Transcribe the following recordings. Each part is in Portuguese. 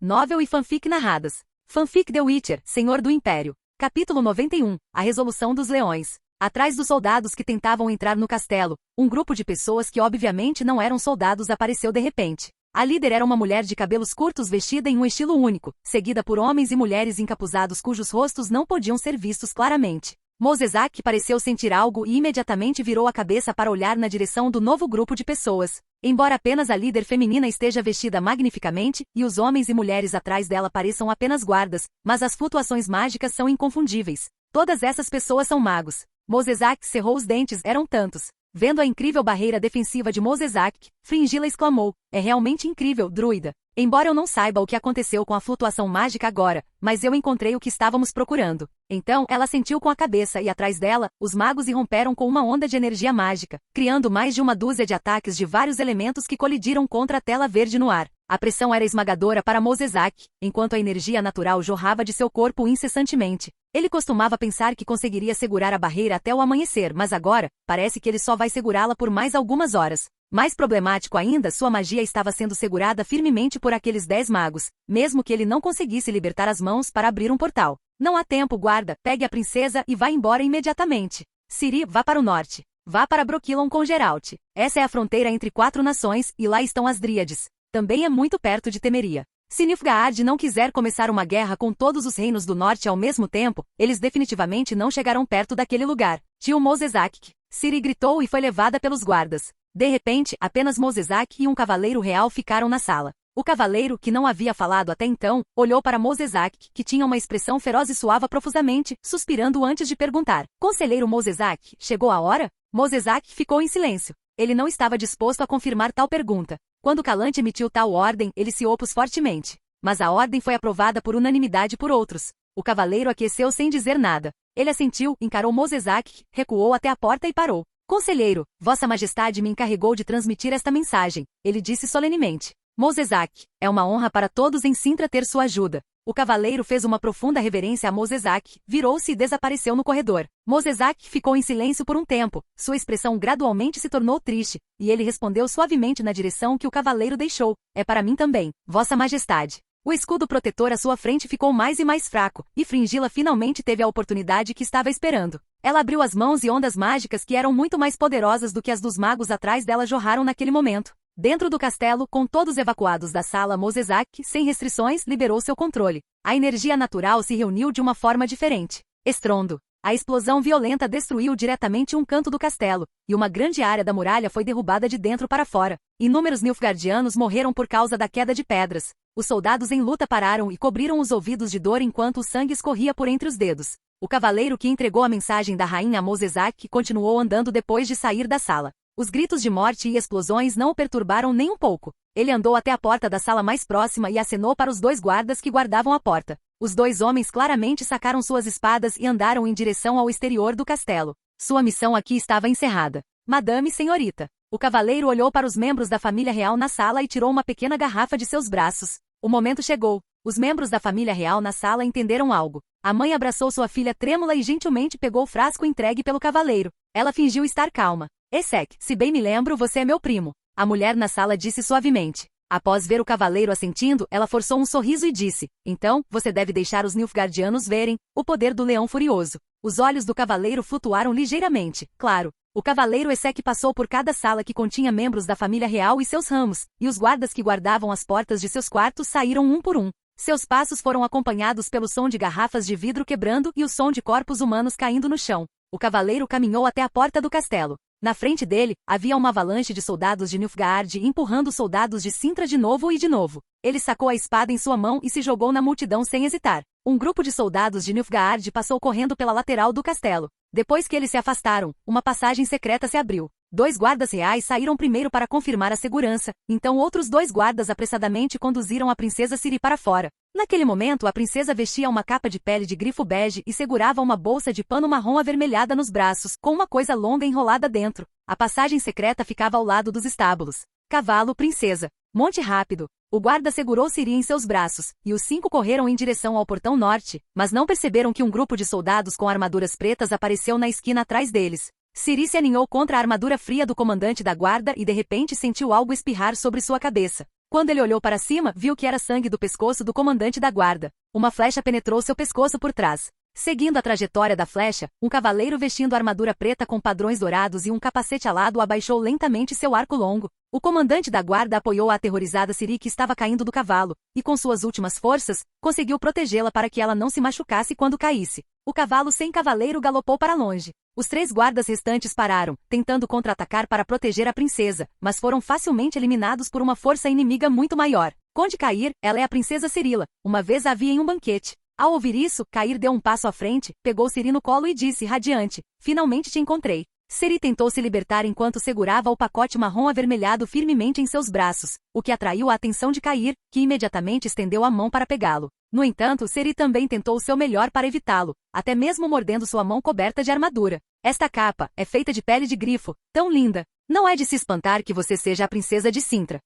Novel e fanfic narradas. Fanfic The Witcher, Senhor do Império. Capítulo 91. A Resolução dos Leões. Atrás dos soldados que tentavam entrar no castelo, um grupo de pessoas que obviamente não eram soldados apareceu de repente. A líder era uma mulher de cabelos curtos vestida em um estilo único, seguida por homens e mulheres encapuzados cujos rostos não podiam ser vistos claramente. Mosezak pareceu sentir algo e imediatamente virou a cabeça para olhar na direção do novo grupo de pessoas. Embora apenas a líder feminina esteja vestida magnificamente, e os homens e mulheres atrás dela pareçam apenas guardas, mas as flutuações mágicas são inconfundíveis. Todas essas pessoas são magos. Mosezak cerrou os dentes, eram tantos. Vendo a incrível barreira defensiva de Mosezak, Fringilla exclamou, é realmente incrível, druida. Embora eu não saiba o que aconteceu com a flutuação mágica agora, mas eu encontrei o que estávamos procurando. Então, ela sentiu com a cabeça e atrás dela, os magos irromperam com uma onda de energia mágica, criando mais de uma dúzia de ataques de vários elementos que colidiram contra a tela verde no ar. A pressão era esmagadora para Mosezak, enquanto a energia natural jorrava de seu corpo incessantemente. Ele costumava pensar que conseguiria segurar a barreira até o amanhecer, mas agora, parece que ele só vai segurá-la por mais algumas horas. Mais problemático ainda, sua magia estava sendo segurada firmemente por aqueles 10 magos, mesmo que ele não conseguisse libertar as mãos para abrir um portal. Não há tempo, guarda, pegue a princesa e vá embora imediatamente. Ciri, vá para o norte. Vá para Brokilon com Geralt. Essa é a fronteira entre 4 nações, e lá estão as Dríades. Também é muito perto de Temeria. Se Nilfgaard não quiser começar uma guerra com todos os reinos do norte ao mesmo tempo, eles definitivamente não chegarão perto daquele lugar. Tio Mosezak. Ciri gritou e foi levada pelos guardas. De repente, apenas Mosezak e um cavaleiro real ficaram na sala. O cavaleiro, que não havia falado até então, olhou para Mosezak, que tinha uma expressão feroz e suava profusamente, suspirando antes de perguntar. Conselheiro Mosezak, chegou a hora? Mosezak ficou em silêncio. Ele não estava disposto a confirmar tal pergunta. Quando Calante emitiu tal ordem, ele se opôs fortemente. Mas a ordem foi aprovada por unanimidade por outros. O cavaleiro aqueceu sem dizer nada. Ele assentiu, encarou Mosezak, recuou até a porta e parou. Conselheiro, Vossa Majestade me encarregou de transmitir esta mensagem, ele disse solenemente. Mosezak, é uma honra para todos em Cintra ter sua ajuda. O cavaleiro fez uma profunda reverência a Mosezak, virou-se e desapareceu no corredor. Mosezak ficou em silêncio por um tempo, sua expressão gradualmente se tornou triste, e ele respondeu suavemente na direção que o cavaleiro deixou. É para mim também, Vossa Majestade. O escudo protetor à sua frente ficou mais e mais fraco, e Fringilla finalmente teve a oportunidade que estava esperando. Ela abriu as mãos e ondas mágicas que eram muito mais poderosas do que as dos magos atrás dela jorraram naquele momento. Dentro do castelo, com todos evacuados da sala, Mosezak, sem restrições, liberou seu controle. A energia natural se reuniu de uma forma diferente. Estrondo. A explosão violenta destruiu diretamente um canto do castelo, e uma grande área da muralha foi derrubada de dentro para fora. Inúmeros nilfgaardianos morreram por causa da queda de pedras. Os soldados em luta pararam e cobriram os ouvidos de dor enquanto o sangue escorria por entre os dedos. O cavaleiro que entregou a mensagem da rainha a Mosezak continuou andando depois de sair da sala. Os gritos de morte e explosões não o perturbaram nem um pouco. Ele andou até a porta da sala mais próxima e acenou para os 2 guardas que guardavam a porta. Os 2 homens claramente sacaram suas espadas e andaram em direção ao exterior do castelo. Sua missão aqui estava encerrada. Madame senhorita. O cavaleiro olhou para os membros da família real na sala e tirou uma pequena garrafa de seus braços. O momento chegou. Os membros da família real na sala entenderam algo. A mãe abraçou sua filha trêmula e gentilmente pegou o frasco entregue pelo cavaleiro. Ela fingiu estar calma. Essek, se bem me lembro, você é meu primo. A mulher na sala disse suavemente. Após ver o cavaleiro assentindo, ela forçou um sorriso e disse, então, você deve deixar os nilfgaardianos verem o poder do leão furioso. Os olhos do cavaleiro flutuaram ligeiramente, claro. O cavaleiro Essek passou por cada sala que continha membros da família real e seus ramos, e os guardas que guardavam as portas de seus quartos saíram um por um. Seus passos foram acompanhados pelo som de garrafas de vidro quebrando e o som de corpos humanos caindo no chão. O cavaleiro caminhou até a porta do castelo. Na frente dele, havia uma avalanche de soldados de Nilfgaard empurrando os soldados de Cintra de novo e de novo. Ele sacou a espada em sua mão e se jogou na multidão sem hesitar. Um grupo de soldados de Nilfgaard passou correndo pela lateral do castelo. Depois que eles se afastaram, uma passagem secreta se abriu. 2 guardas reais saíram primeiro para confirmar a segurança, então outros 2 guardas apressadamente conduziram a princesa Ciri para fora. Naquele momento, a princesa vestia uma capa de pele de grifo bege e segurava uma bolsa de pano marrom avermelhada nos braços, com uma coisa longa enrolada dentro. A passagem secreta ficava ao lado dos estábulos. Cavalo, princesa. Monte rápido. O guarda segurou Ciri em seus braços, e os 5 correram em direção ao portão norte, mas não perceberam que um grupo de soldados com armaduras pretas apareceu na esquina atrás deles. Ciri se aninhou contra a armadura fria do comandante da guarda e de repente sentiu algo espirrar sobre sua cabeça. Quando ele olhou para cima, viu que era sangue do pescoço do comandante da guarda. Uma flecha penetrou seu pescoço por trás. Seguindo a trajetória da flecha, um cavaleiro vestindo armadura preta com padrões dourados e um capacete alado abaixou lentamente seu arco longo. O comandante da guarda apoiou a aterrorizada Ciri que estava caindo do cavalo, e com suas últimas forças, conseguiu protegê-la para que ela não se machucasse quando caísse. O cavalo sem cavaleiro galopou para longe. Os 3 guardas restantes pararam, tentando contra-atacar para proteger a princesa, mas foram facilmente eliminados por uma força inimiga muito maior. Conde Cair, ela é a princesa Cirila. Uma vez a vi em um banquete. Ao ouvir isso, Cair deu um passo à frente, pegou Ciri no colo e disse radiante, finalmente te encontrei. Ciri tentou se libertar enquanto segurava o pacote marrom avermelhado firmemente em seus braços, o que atraiu a atenção de Cair, que imediatamente estendeu a mão para pegá-lo. No entanto, Ciri também tentou o seu melhor para evitá-lo, até mesmo mordendo sua mão coberta de armadura. Esta capa é feita de pele de grifo, tão linda. Não é de se espantar que você seja a princesa de Cintra.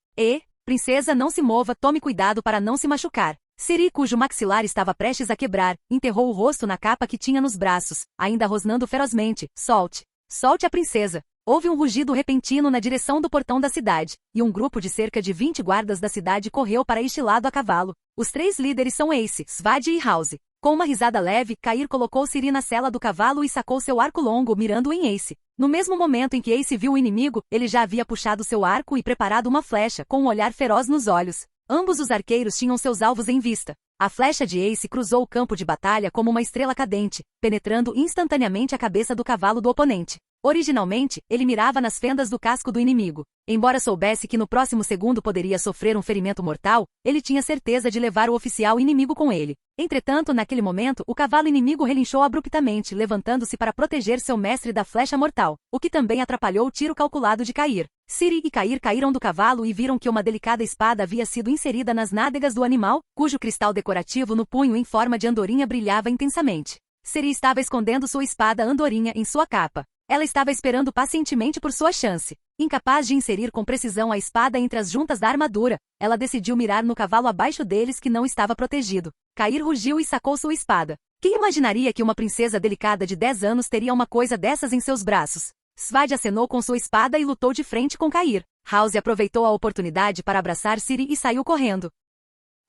Princesa, não se mova, tome cuidado para não se machucar. Ciri, cujo maxilar estava prestes a quebrar, enterrou o rosto na capa que tinha nos braços, ainda rosnando ferozmente. Solte! Solte a princesa! Houve um rugido repentino na direção do portão da cidade, e um grupo de cerca de 20 guardas da cidade correu para este lado a cavalo. Os 3 líderes são Ace, Svadi e House. Com uma risada leve, Cair colocou Ciri na sela do cavalo e sacou seu arco longo mirando em Ace. No mesmo momento em que Ace viu o inimigo, ele já havia puxado seu arco e preparado uma flecha, com um olhar feroz nos olhos. Ambos os arqueiros tinham seus alvos em vista. A flecha de Ace cruzou o campo de batalha como uma estrela cadente, penetrando instantaneamente a cabeça do cavalo do oponente. Originalmente, ele mirava nas fendas do casco do inimigo. Embora soubesse que no próximo segundo poderia sofrer um ferimento mortal, ele tinha certeza de levar o oficial inimigo com ele. Entretanto, naquele momento, o cavalo inimigo relinchou abruptamente, levantando-se para proteger seu mestre da flecha mortal, o que também atrapalhou o tiro calculado de Cair. Ciri e Cair caíram do cavalo e viram que uma delicada espada havia sido inserida nas nádegas do animal, cujo cristal decorativo no punho em forma de andorinha brilhava intensamente. Ciri estava escondendo sua espada andorinha em sua capa. Ela estava esperando pacientemente por sua chance. Incapaz de inserir com precisão a espada entre as juntas da armadura, ela decidiu mirar no cavalo abaixo deles que não estava protegido. Cair rugiu e sacou sua espada. Quem imaginaria que uma princesa delicada de 10 anos teria uma coisa dessas em seus braços? Svadi acenou com sua espada e lutou de frente com Cair. House aproveitou a oportunidade para abraçar Ciri e saiu correndo.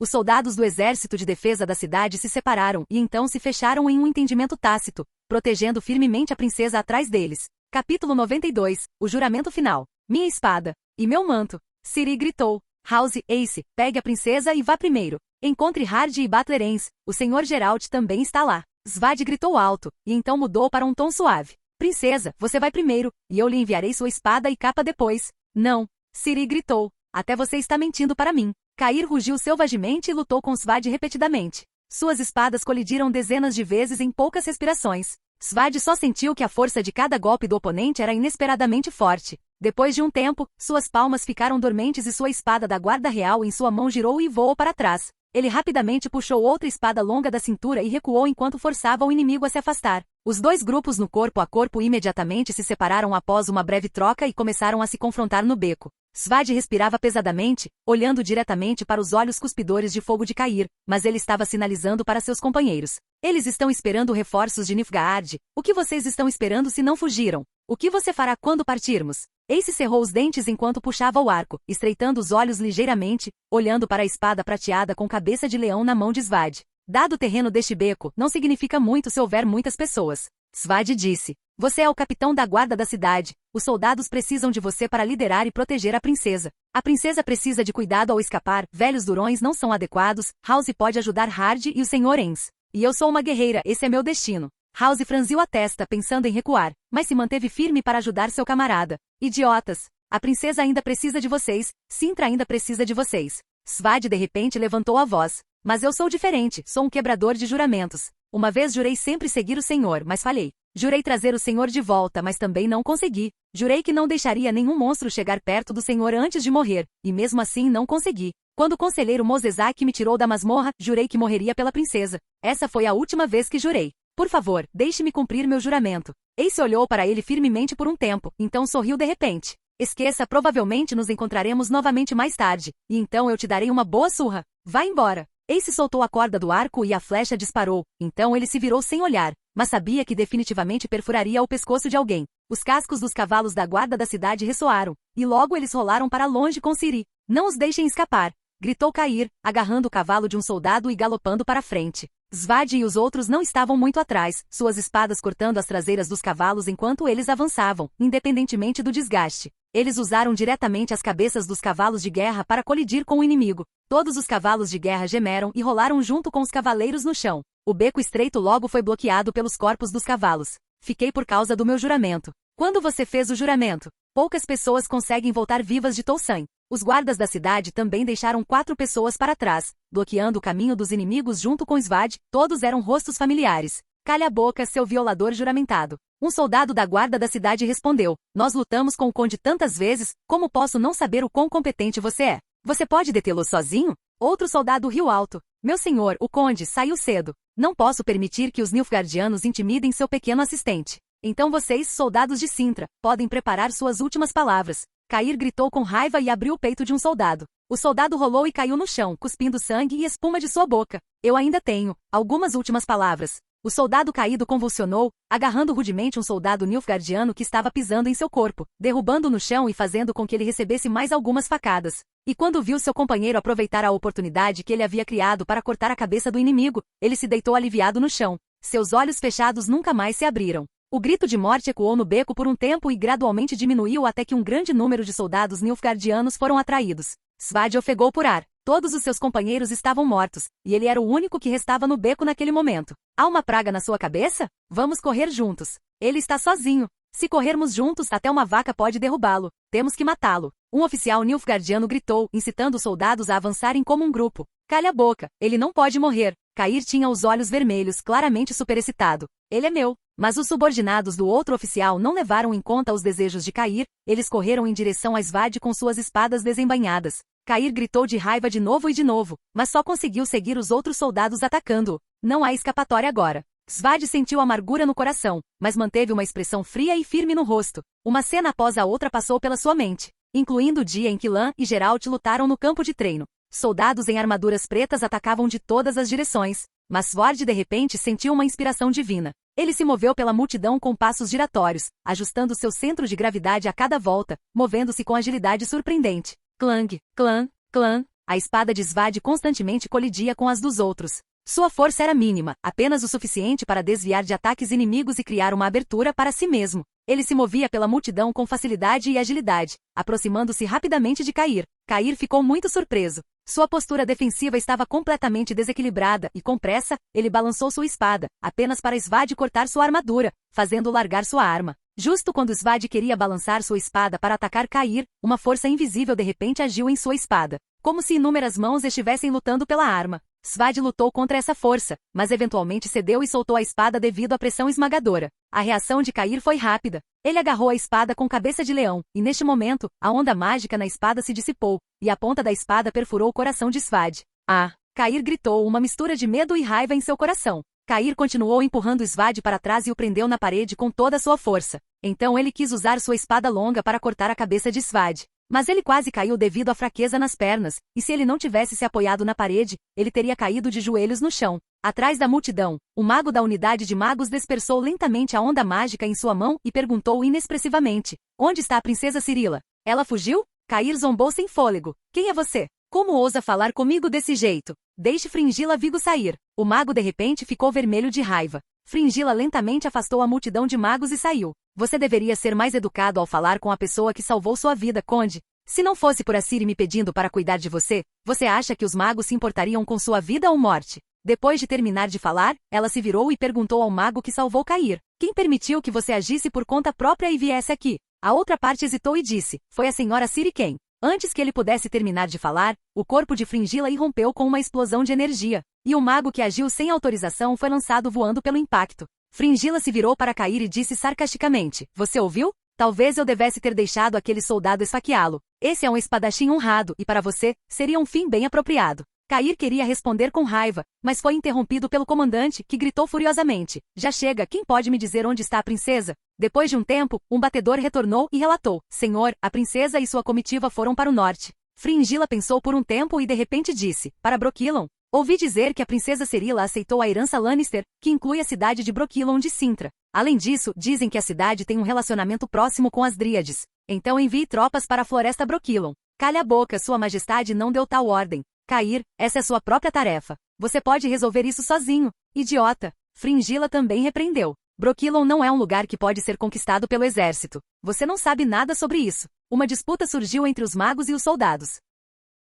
Os soldados do exército de defesa da cidade se separaram e então se fecharam em um entendimento tácito, protegendo firmemente a princesa atrás deles. Capítulo 92, o juramento final. Minha espada e meu manto. Ciri gritou. House, Ace, pegue a princesa e vá primeiro. Encontre Hardy e Butlerens, o Sr. Geralt também está lá. Svadi gritou alto, e então mudou para um tom suave. Princesa, você vai primeiro, e eu lhe enviarei sua espada e capa depois. Não. Ciri gritou. Até você está mentindo para mim. Cair rugiu selvagemente e lutou com Svadi repetidamente. Suas espadas colidiram dezenas de vezes em poucas respirações. Svadi só sentiu que a força de cada golpe do oponente era inesperadamente forte. Depois de um tempo, suas palmas ficaram dormentes e sua espada da guarda real em sua mão girou e voou para trás. Ele rapidamente puxou outra espada longa da cintura e recuou enquanto forçava o inimigo a se afastar. Os 2 grupos no corpo a corpo imediatamente se separaram após uma breve troca e começaram a se confrontar no beco. Svadi respirava pesadamente, olhando diretamente para os olhos cuspidores de fogo de Cair, mas ele estava sinalizando para seus companheiros. Eles estão esperando reforços de Nilfgaard. O que vocês estão esperando se não fugiram? O que você fará quando partirmos? Ace cerrou os dentes enquanto puxava o arco, estreitando os olhos ligeiramente, olhando para a espada prateada com cabeça de leão na mão de Svadi. Dado o terreno deste beco, não significa muito se houver muitas pessoas. Svadi disse. Você é o capitão da guarda da cidade. Os soldados precisam de você para liderar e proteger a princesa. A princesa precisa de cuidado ao escapar. Velhos durões não são adequados. House pode ajudar Hardy e o Sr. Ens. E eu sou uma guerreira, esse é meu destino. House franziu a testa pensando em recuar, mas se manteve firme para ajudar seu camarada. Idiotas! A princesa ainda precisa de vocês. Cintra ainda precisa de vocês. Svadi de repente levantou a voz. Mas eu sou diferente, sou um quebrador de juramentos. Uma vez jurei sempre seguir o Senhor, mas falhei. Jurei trazer o Senhor de volta, mas também não consegui. Jurei que não deixaria nenhum monstro chegar perto do Senhor antes de morrer, e mesmo assim não consegui. Quando o conselheiro Mosezak me tirou da masmorra, jurei que morreria pela princesa. Essa foi a última vez que jurei. Por favor, deixe-me cumprir meu juramento. Ace olhou para ele firmemente por um tempo, então sorriu de repente. Esqueça, provavelmente nos encontraremos novamente mais tarde, e então eu te darei uma boa surra. Vá embora. Ace soltou a corda do arco e a flecha disparou, então ele se virou sem olhar, mas sabia que definitivamente perfuraria o pescoço de alguém. Os cascos dos cavalos da guarda da cidade ressoaram, e logo eles rolaram para longe com Ciri. Não os deixem escapar! Gritou Cair, agarrando o cavalo de um soldado e galopando para frente. Svad e os outros não estavam muito atrás, suas espadas cortando as traseiras dos cavalos enquanto eles avançavam, independentemente do desgaste. Eles usaram diretamente as cabeças dos cavalos de guerra para colidir com o inimigo. Todos os cavalos de guerra gemeram e rolaram junto com os cavaleiros no chão. O beco estreito logo foi bloqueado pelos corpos dos cavalos. Fiquei por causa do meu juramento. Quando você fez o juramento? Poucas pessoas conseguem voltar vivas de Toussaint. Os guardas da cidade também deixaram 4 pessoas para trás, bloqueando o caminho dos inimigos junto com Svad. Todos eram rostos familiares. Calha a boca, seu violador juramentado. Um soldado da guarda da cidade respondeu: nós lutamos com o conde tantas vezes, como posso não saber o quão competente você é? Você pode detê-lo sozinho? Outro soldado riu alto: meu senhor, o conde saiu cedo. Não posso permitir que os Nilfgaardianos intimidem seu pequeno assistente. Então vocês, soldados de Cintra, podem preparar suas últimas palavras. Cair gritou com raiva e abriu o peito de um soldado. O soldado rolou e caiu no chão, cuspindo sangue e espuma de sua boca. Eu ainda tenho algumas últimas palavras. O soldado caído convulsionou, agarrando rudemente um soldado nilfgaardiano que estava pisando em seu corpo, derrubando-o no chão e fazendo com que ele recebesse mais algumas facadas. E quando viu seu companheiro aproveitar a oportunidade que ele havia criado para cortar a cabeça do inimigo, ele se deitou aliviado no chão. Seus olhos fechados nunca mais se abriram. O grito de morte ecoou no beco por um tempo e gradualmente diminuiu até que um grande número de soldados nilfgaardianos foram atraídos. Svad ofegou por ar. Todos os seus companheiros estavam mortos, e ele era o único que restava no beco naquele momento. Há uma praga na sua cabeça? Vamos correr juntos. Ele está sozinho. Se corrermos juntos, até uma vaca pode derrubá-lo. Temos que matá-lo. Um oficial nilfgaardiano gritou, incitando os soldados a avançarem como um grupo. Calha a boca. Ele não pode morrer. Cair tinha os olhos vermelhos, claramente superexcitado. Ele é meu. Mas os subordinados do outro oficial não levaram em conta os desejos de Cair. Eles correram em direção a Svad com suas espadas desembainhadas. Cair gritou de raiva de novo, mas só conseguiu seguir os outros soldados atacando-o. Não há escapatória agora. Svad sentiu amargura no coração, mas manteve uma expressão fria e firme no rosto. Uma cena após a outra passou pela sua mente, incluindo o dia em que Lan e Geralt lutaram no campo de treino. Soldados em armaduras pretas atacavam de todas as direções, mas Sword de repente sentiu uma inspiração divina. Ele se moveu pela multidão com passos giratórios, ajustando seu centro de gravidade a cada volta, movendo-se com agilidade surpreendente. Clang, clang, clang. A espada de Svad constantemente colidia com as dos outros. Sua força era mínima, apenas o suficiente para desviar de ataques inimigos e criar uma abertura para si mesmo. Ele se movia pela multidão com facilidade e agilidade, aproximando-se rapidamente de Cair. Cair ficou muito surpreso. Sua postura defensiva estava completamente desequilibrada e, com pressa, ele balançou sua espada, apenas para Svad cortar sua armadura, fazendo largar sua arma. Justo quando Svad queria balançar sua espada para atacar Cair, uma força invisível de repente agiu em sua espada, como se inúmeras mãos estivessem lutando pela arma. Svad lutou contra essa força, mas eventualmente cedeu e soltou a espada devido à pressão esmagadora. A reação de Cair foi rápida. Ele agarrou a espada com cabeça de leão, e neste momento, a onda mágica na espada se dissipou, e a ponta da espada perfurou o coração de Svad. Ah! Cair gritou, uma mistura de medo e raiva em seu coração. Cair continuou empurrando Svad para trás e o prendeu na parede com toda a sua força. Então ele quis usar sua espada longa para cortar a cabeça de Svad. Mas ele quase caiu devido à fraqueza nas pernas, e se ele não tivesse se apoiado na parede, ele teria caído de joelhos no chão. Atrás da multidão, o mago da unidade de magos dispersou lentamente a onda mágica em sua mão e perguntou inexpressivamente: onde está a princesa Cirila? Ela fugiu? Cair zombou sem fôlego. Quem é você? Como ousa falar comigo desse jeito? Deixe Fringila Vigo sair. O mago de repente ficou vermelho de raiva. Fringila lentamente afastou a multidão de magos e saiu. Você deveria ser mais educado ao falar com a pessoa que salvou sua vida, conde. Se não fosse por Assiri me pedindo para cuidar de você, você acha que os magos se importariam com sua vida ou morte? Depois de terminar de falar, ela se virou e perguntou ao mago que salvou Cair: quem permitiu que você agisse por conta própria e viesse aqui? A outra parte hesitou e disse: foi a senhora Ciri quem? Antes que ele pudesse terminar de falar, o corpo de Fringila irrompeu com uma explosão de energia, e o mago que agiu sem autorização foi lançado voando pelo impacto. Fringila se virou para Cair e disse sarcasticamente: você ouviu? Talvez eu devesse ter deixado aquele soldado esfaqueá-lo. Esse é um espadachim honrado, e para você, seria um fim bem apropriado. Cair queria responder com raiva, mas foi interrompido pelo comandante, que gritou furiosamente: já chega, quem pode me dizer onde está a princesa? Depois de um tempo, um batedor retornou e relatou: senhor, a princesa e sua comitiva foram para o norte. Fringila pensou por um tempo e de repente disse: para Brokilon. Ouvi dizer que a princesa Cirila aceitou a herança Lannister, que inclui a cidade de Brokilon de Cintra. Além disso, dizem que a cidade tem um relacionamento próximo com as Dríades. Então envie tropas para a floresta Brokilon. Calha a boca, Sua Majestade não deu tal ordem. Cair, essa é sua própria tarefa. Você pode resolver isso sozinho. Idiota. Fringilla também repreendeu. Brokilon não é um lugar que pode ser conquistado pelo exército. Você não sabe nada sobre isso. Uma disputa surgiu entre os magos e os soldados.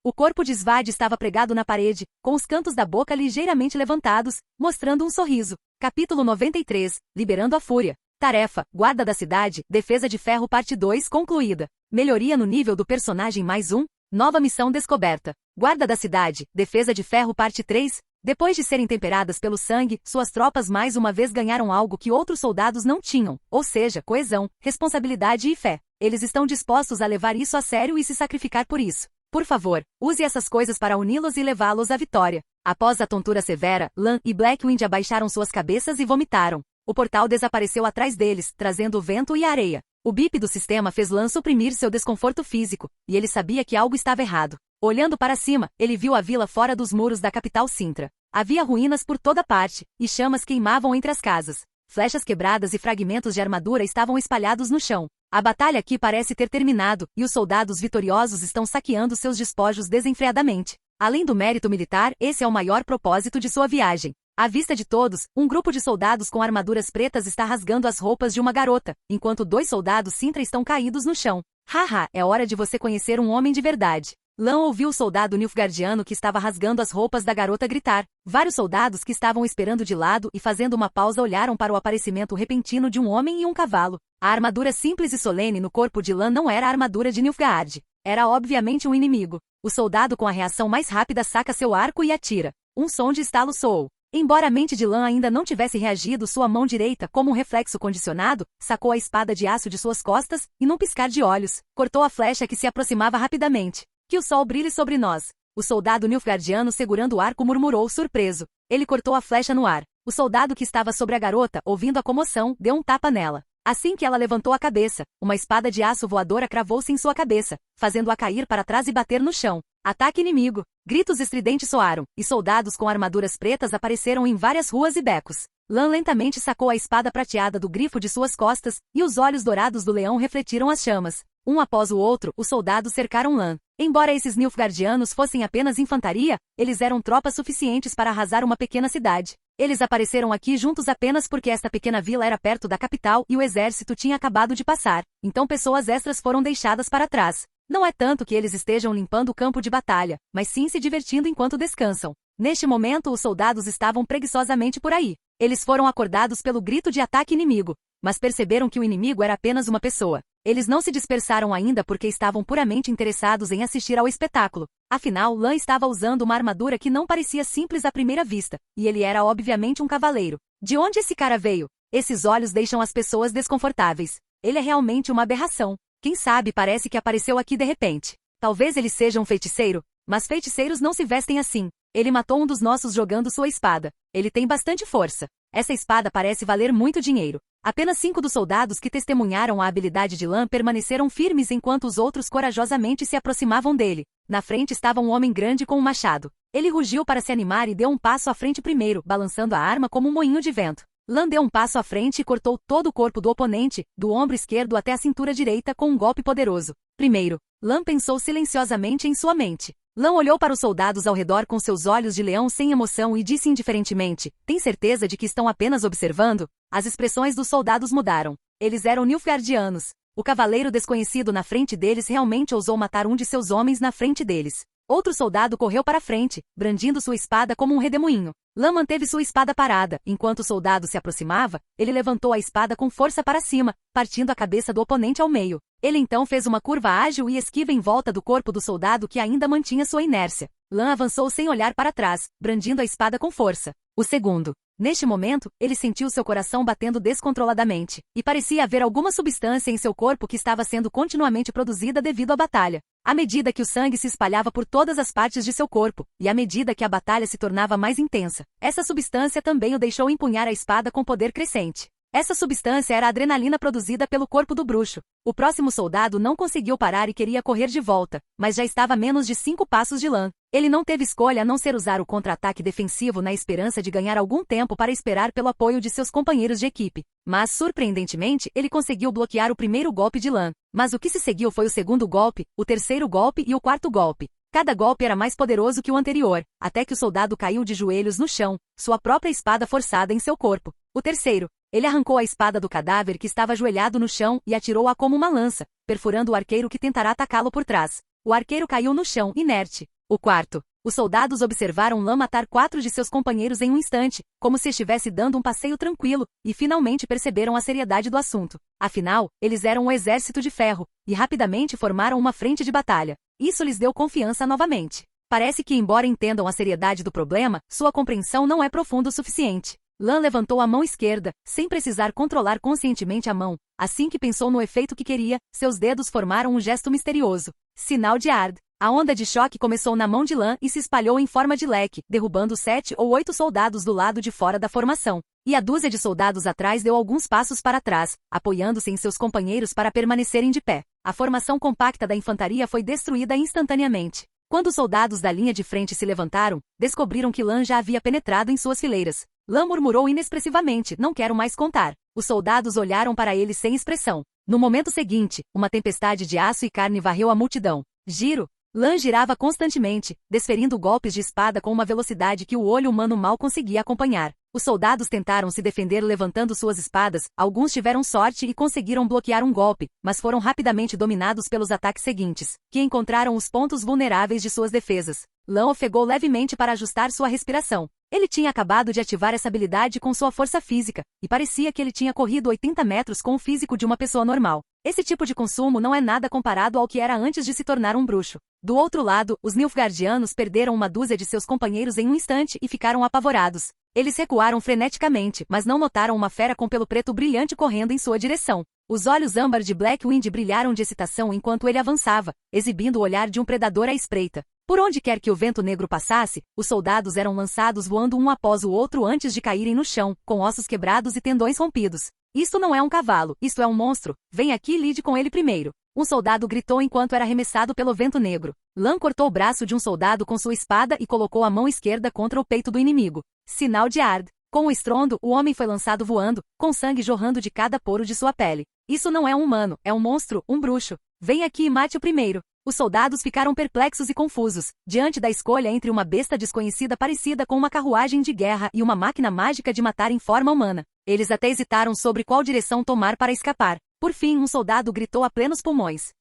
O corpo de Svad estava pregado na parede, com os cantos da boca ligeiramente levantados, mostrando um sorriso. Capítulo 93, Liberando a Fúria. Tarefa, Guarda da Cidade, Defesa de Ferro Parte 2 concluída. Melhoria no nível do personagem +1. Nova missão descoberta. Guarda da Cidade, Defesa de Ferro Parte 3. Depois de serem temperadas pelo sangue, suas tropas mais uma vez ganharam algo que outros soldados não tinham, ou seja, coesão, responsabilidade e fé. Eles estão dispostos a levar isso a sério e se sacrificar por isso. Por favor, use essas coisas para uni-los e levá-los à vitória. Após a tontura severa, Lan e Blackwind abaixaram suas cabeças e vomitaram. O portal desapareceu atrás deles, trazendo o vento e a areia. O bip do sistema fez Lan suprimir seu desconforto físico, e ele sabia que algo estava errado. Olhando para cima, ele viu a vila fora dos muros da capital Sintra. Havia ruínas por toda parte, e chamas queimavam entre as casas. Flechas quebradas e fragmentos de armadura estavam espalhados no chão. A batalha aqui parece ter terminado, e os soldados vitoriosos estão saqueando seus despojos desenfreadamente. Além do mérito militar, esse é o maior propósito de sua viagem. À vista de todos, um grupo de soldados com armaduras pretas está rasgando as roupas de uma garota, enquanto 2 soldados Sintra estão caídos no chão. Haha, é hora de você conhecer um homem de verdade. Lan ouviu o soldado nilfgaardiano que estava rasgando as roupas da garota gritar. Vários soldados que estavam esperando de lado e fazendo uma pausa olharam para o aparecimento repentino de um homem e um cavalo. A armadura simples e solene no corpo de Lan não era a armadura de Nilfgaard. Era obviamente um inimigo. O soldado com a reação mais rápida saca seu arco e atira. Um som de estalo soou. Embora a mente de Lan ainda não tivesse reagido, sua mão direita, como um reflexo condicionado, sacou a espada de aço de suas costas e, num piscar de olhos, cortou a flecha que se aproximava rapidamente. Que o sol brilhe sobre nós. O soldado nilfgaardiano segurando o arco murmurou surpreso. Ele cortou a flecha no ar. O soldado que estava sobre a garota, ouvindo a comoção, deu um tapa nela. Assim que ela levantou a cabeça, uma espada de aço voadora cravou-se em sua cabeça, fazendo-a cair para trás e bater no chão. Ataque inimigo! Gritos estridentes soaram, e soldados com armaduras pretas apareceram em várias ruas e becos. Lan lentamente sacou a espada prateada do grifo de suas costas, e os olhos dourados do leão refletiram as chamas. Um após o outro, os soldados cercaram Lan. Embora esses nilfgaardianos fossem apenas infantaria, eles eram tropas suficientes para arrasar uma pequena cidade. Eles apareceram aqui juntos apenas porque esta pequena vila era perto da capital e o exército tinha acabado de passar, então pessoas extras foram deixadas para trás. Não é tanto que eles estejam limpando o campo de batalha, mas sim se divertindo enquanto descansam. Neste momento os soldados estavam preguiçosamente por aí. Eles foram acordados pelo grito de ataque inimigo, mas perceberam que o inimigo era apenas uma pessoa. Eles não se dispersaram ainda porque estavam puramente interessados em assistir ao espetáculo. Afinal, Lan estava usando uma armadura que não parecia simples à primeira vista, e ele era obviamente um cavaleiro. De onde esse cara veio? Esses olhos deixam as pessoas desconfortáveis. Ele é realmente uma aberração. Quem sabe parece que apareceu aqui de repente. Talvez ele seja um feiticeiro, mas feiticeiros não se vestem assim. Ele matou um dos nossos jogando sua espada. Ele tem bastante força. Essa espada parece valer muito dinheiro. Apenas 5 dos soldados que testemunharam a habilidade de Lan permaneceram firmes enquanto os outros corajosamente se aproximavam dele. Na frente estava um homem grande com um machado. Ele rugiu para se animar e deu um passo à frente primeiro, balançando a arma como um moinho de vento. Lan deu um passo à frente e cortou todo o corpo do oponente, do ombro esquerdo até a cintura direita com um golpe poderoso. Primeiro, Lan pensou silenciosamente em sua mente. Lan olhou para os soldados ao redor com seus olhos de leão sem emoção e disse indiferentemente, tem certeza de que estão apenas observando? As expressões dos soldados mudaram. Eles eram nilfgaardianos. O cavaleiro desconhecido na frente deles realmente ousou matar um de seus homens na frente deles. Outro soldado correu para frente, brandindo sua espada como um redemoinho. Lan manteve sua espada parada. Enquanto o soldado se aproximava, ele levantou a espada com força para cima, partindo a cabeça do oponente ao meio. Ele então fez uma curva ágil e esquiva em volta do corpo do soldado que ainda mantinha sua inércia. Lan avançou sem olhar para trás, brandindo a espada com força. O segundo. Neste momento, ele sentiu seu coração batendo descontroladamente, e parecia haver alguma substância em seu corpo que estava sendo continuamente produzida devido à batalha. À medida que o sangue se espalhava por todas as partes de seu corpo, e à medida que a batalha se tornava mais intensa, essa substância também o deixou empunhar a espada com poder crescente. Essa substância era a adrenalina produzida pelo corpo do bruxo. O próximo soldado não conseguiu parar e queria correr de volta, mas já estava a menos de 5 passos de Lan. Ele não teve escolha a não ser usar o contra-ataque defensivo na esperança de ganhar algum tempo para esperar pelo apoio de seus companheiros de equipe. Mas, surpreendentemente, ele conseguiu bloquear o primeiro golpe de Lan. Mas o que se seguiu foi o segundo golpe, o terceiro golpe e o quarto golpe. Cada golpe era mais poderoso que o anterior, até que o soldado caiu de joelhos no chão, sua própria espada forçada em seu corpo. O terceiro. Ele arrancou a espada do cadáver que estava ajoelhado no chão e atirou-a como uma lança, perfurando o arqueiro que tentará atacá-lo por trás. O arqueiro caiu no chão, inerte. O quarto. Os soldados observaram Lan matar 4 de seus companheiros em um instante, como se estivesse dando um passeio tranquilo, e finalmente perceberam a seriedade do assunto. Afinal, eles eram um exército de ferro, e rapidamente formaram uma frente de batalha. Isso lhes deu confiança novamente. Parece que, embora entendam a seriedade do problema, sua compreensão não é profunda o suficiente. Lan levantou a mão esquerda, sem precisar controlar conscientemente a mão. Assim que pensou no efeito que queria, seus dedos formaram um gesto misterioso. Sinal de Ard. A onda de choque começou na mão de Lan e se espalhou em forma de leque, derrubando 7 ou 8 soldados do lado de fora da formação. E a dúzia de soldados atrás deu alguns passos para trás, apoiando-se em seus companheiros para permanecerem de pé. A formação compacta da infantaria foi destruída instantaneamente. Quando os soldados da linha de frente se levantaram, descobriram que Lan já havia penetrado em suas fileiras. Lan murmurou inexpressivamente, não quero mais contar. Os soldados olharam para ele sem expressão. No momento seguinte, uma tempestade de aço e carne varreu a multidão. Giro. Lan girava constantemente, desferindo golpes de espada com uma velocidade que o olho humano mal conseguia acompanhar. Os soldados tentaram se defender levantando suas espadas, alguns tiveram sorte e conseguiram bloquear um golpe, mas foram rapidamente dominados pelos ataques seguintes, que encontraram os pontos vulneráveis de suas defesas. Lan ofegou levemente para ajustar sua respiração. Ele tinha acabado de ativar essa habilidade com sua força física, e parecia que ele tinha corrido 80 metros com o físico de uma pessoa normal. Esse tipo de consumo não é nada comparado ao que era antes de se tornar um bruxo. Do outro lado, os Nilfgaardianos perderam uma dúzia de seus companheiros em um instante e ficaram apavorados. Eles recuaram freneticamente, mas não notaram uma fera com pelo preto brilhante correndo em sua direção. Os olhos âmbar de Blackwind brilharam de excitação enquanto ele avançava, exibindo o olhar de um predador à espreita. Por onde quer que o vento negro passasse, os soldados eram lançados voando um após o outro antes de caírem no chão, com ossos quebrados e tendões rompidos. Isto não é um cavalo, isto é um monstro. Vem aqui e lide com ele primeiro. Um soldado gritou enquanto era arremessado pelo vento negro. Lan cortou o braço de um soldado com sua espada e colocou a mão esquerda contra o peito do inimigo. Sinal de Ard. Com o estrondo, o homem foi lançado voando, com sangue jorrando de cada poro de sua pele. Isso não é um humano, é um monstro, um bruxo. Vem aqui e mate o primeiro. Os soldados ficaram perplexos e confusos, diante da escolha entre uma besta desconhecida parecida com uma carruagem de guerra e uma máquina mágica de matar em forma humana. Eles até hesitaram sobre qual direção tomar para escapar. Por fim, um soldado gritou a plenos pulmões.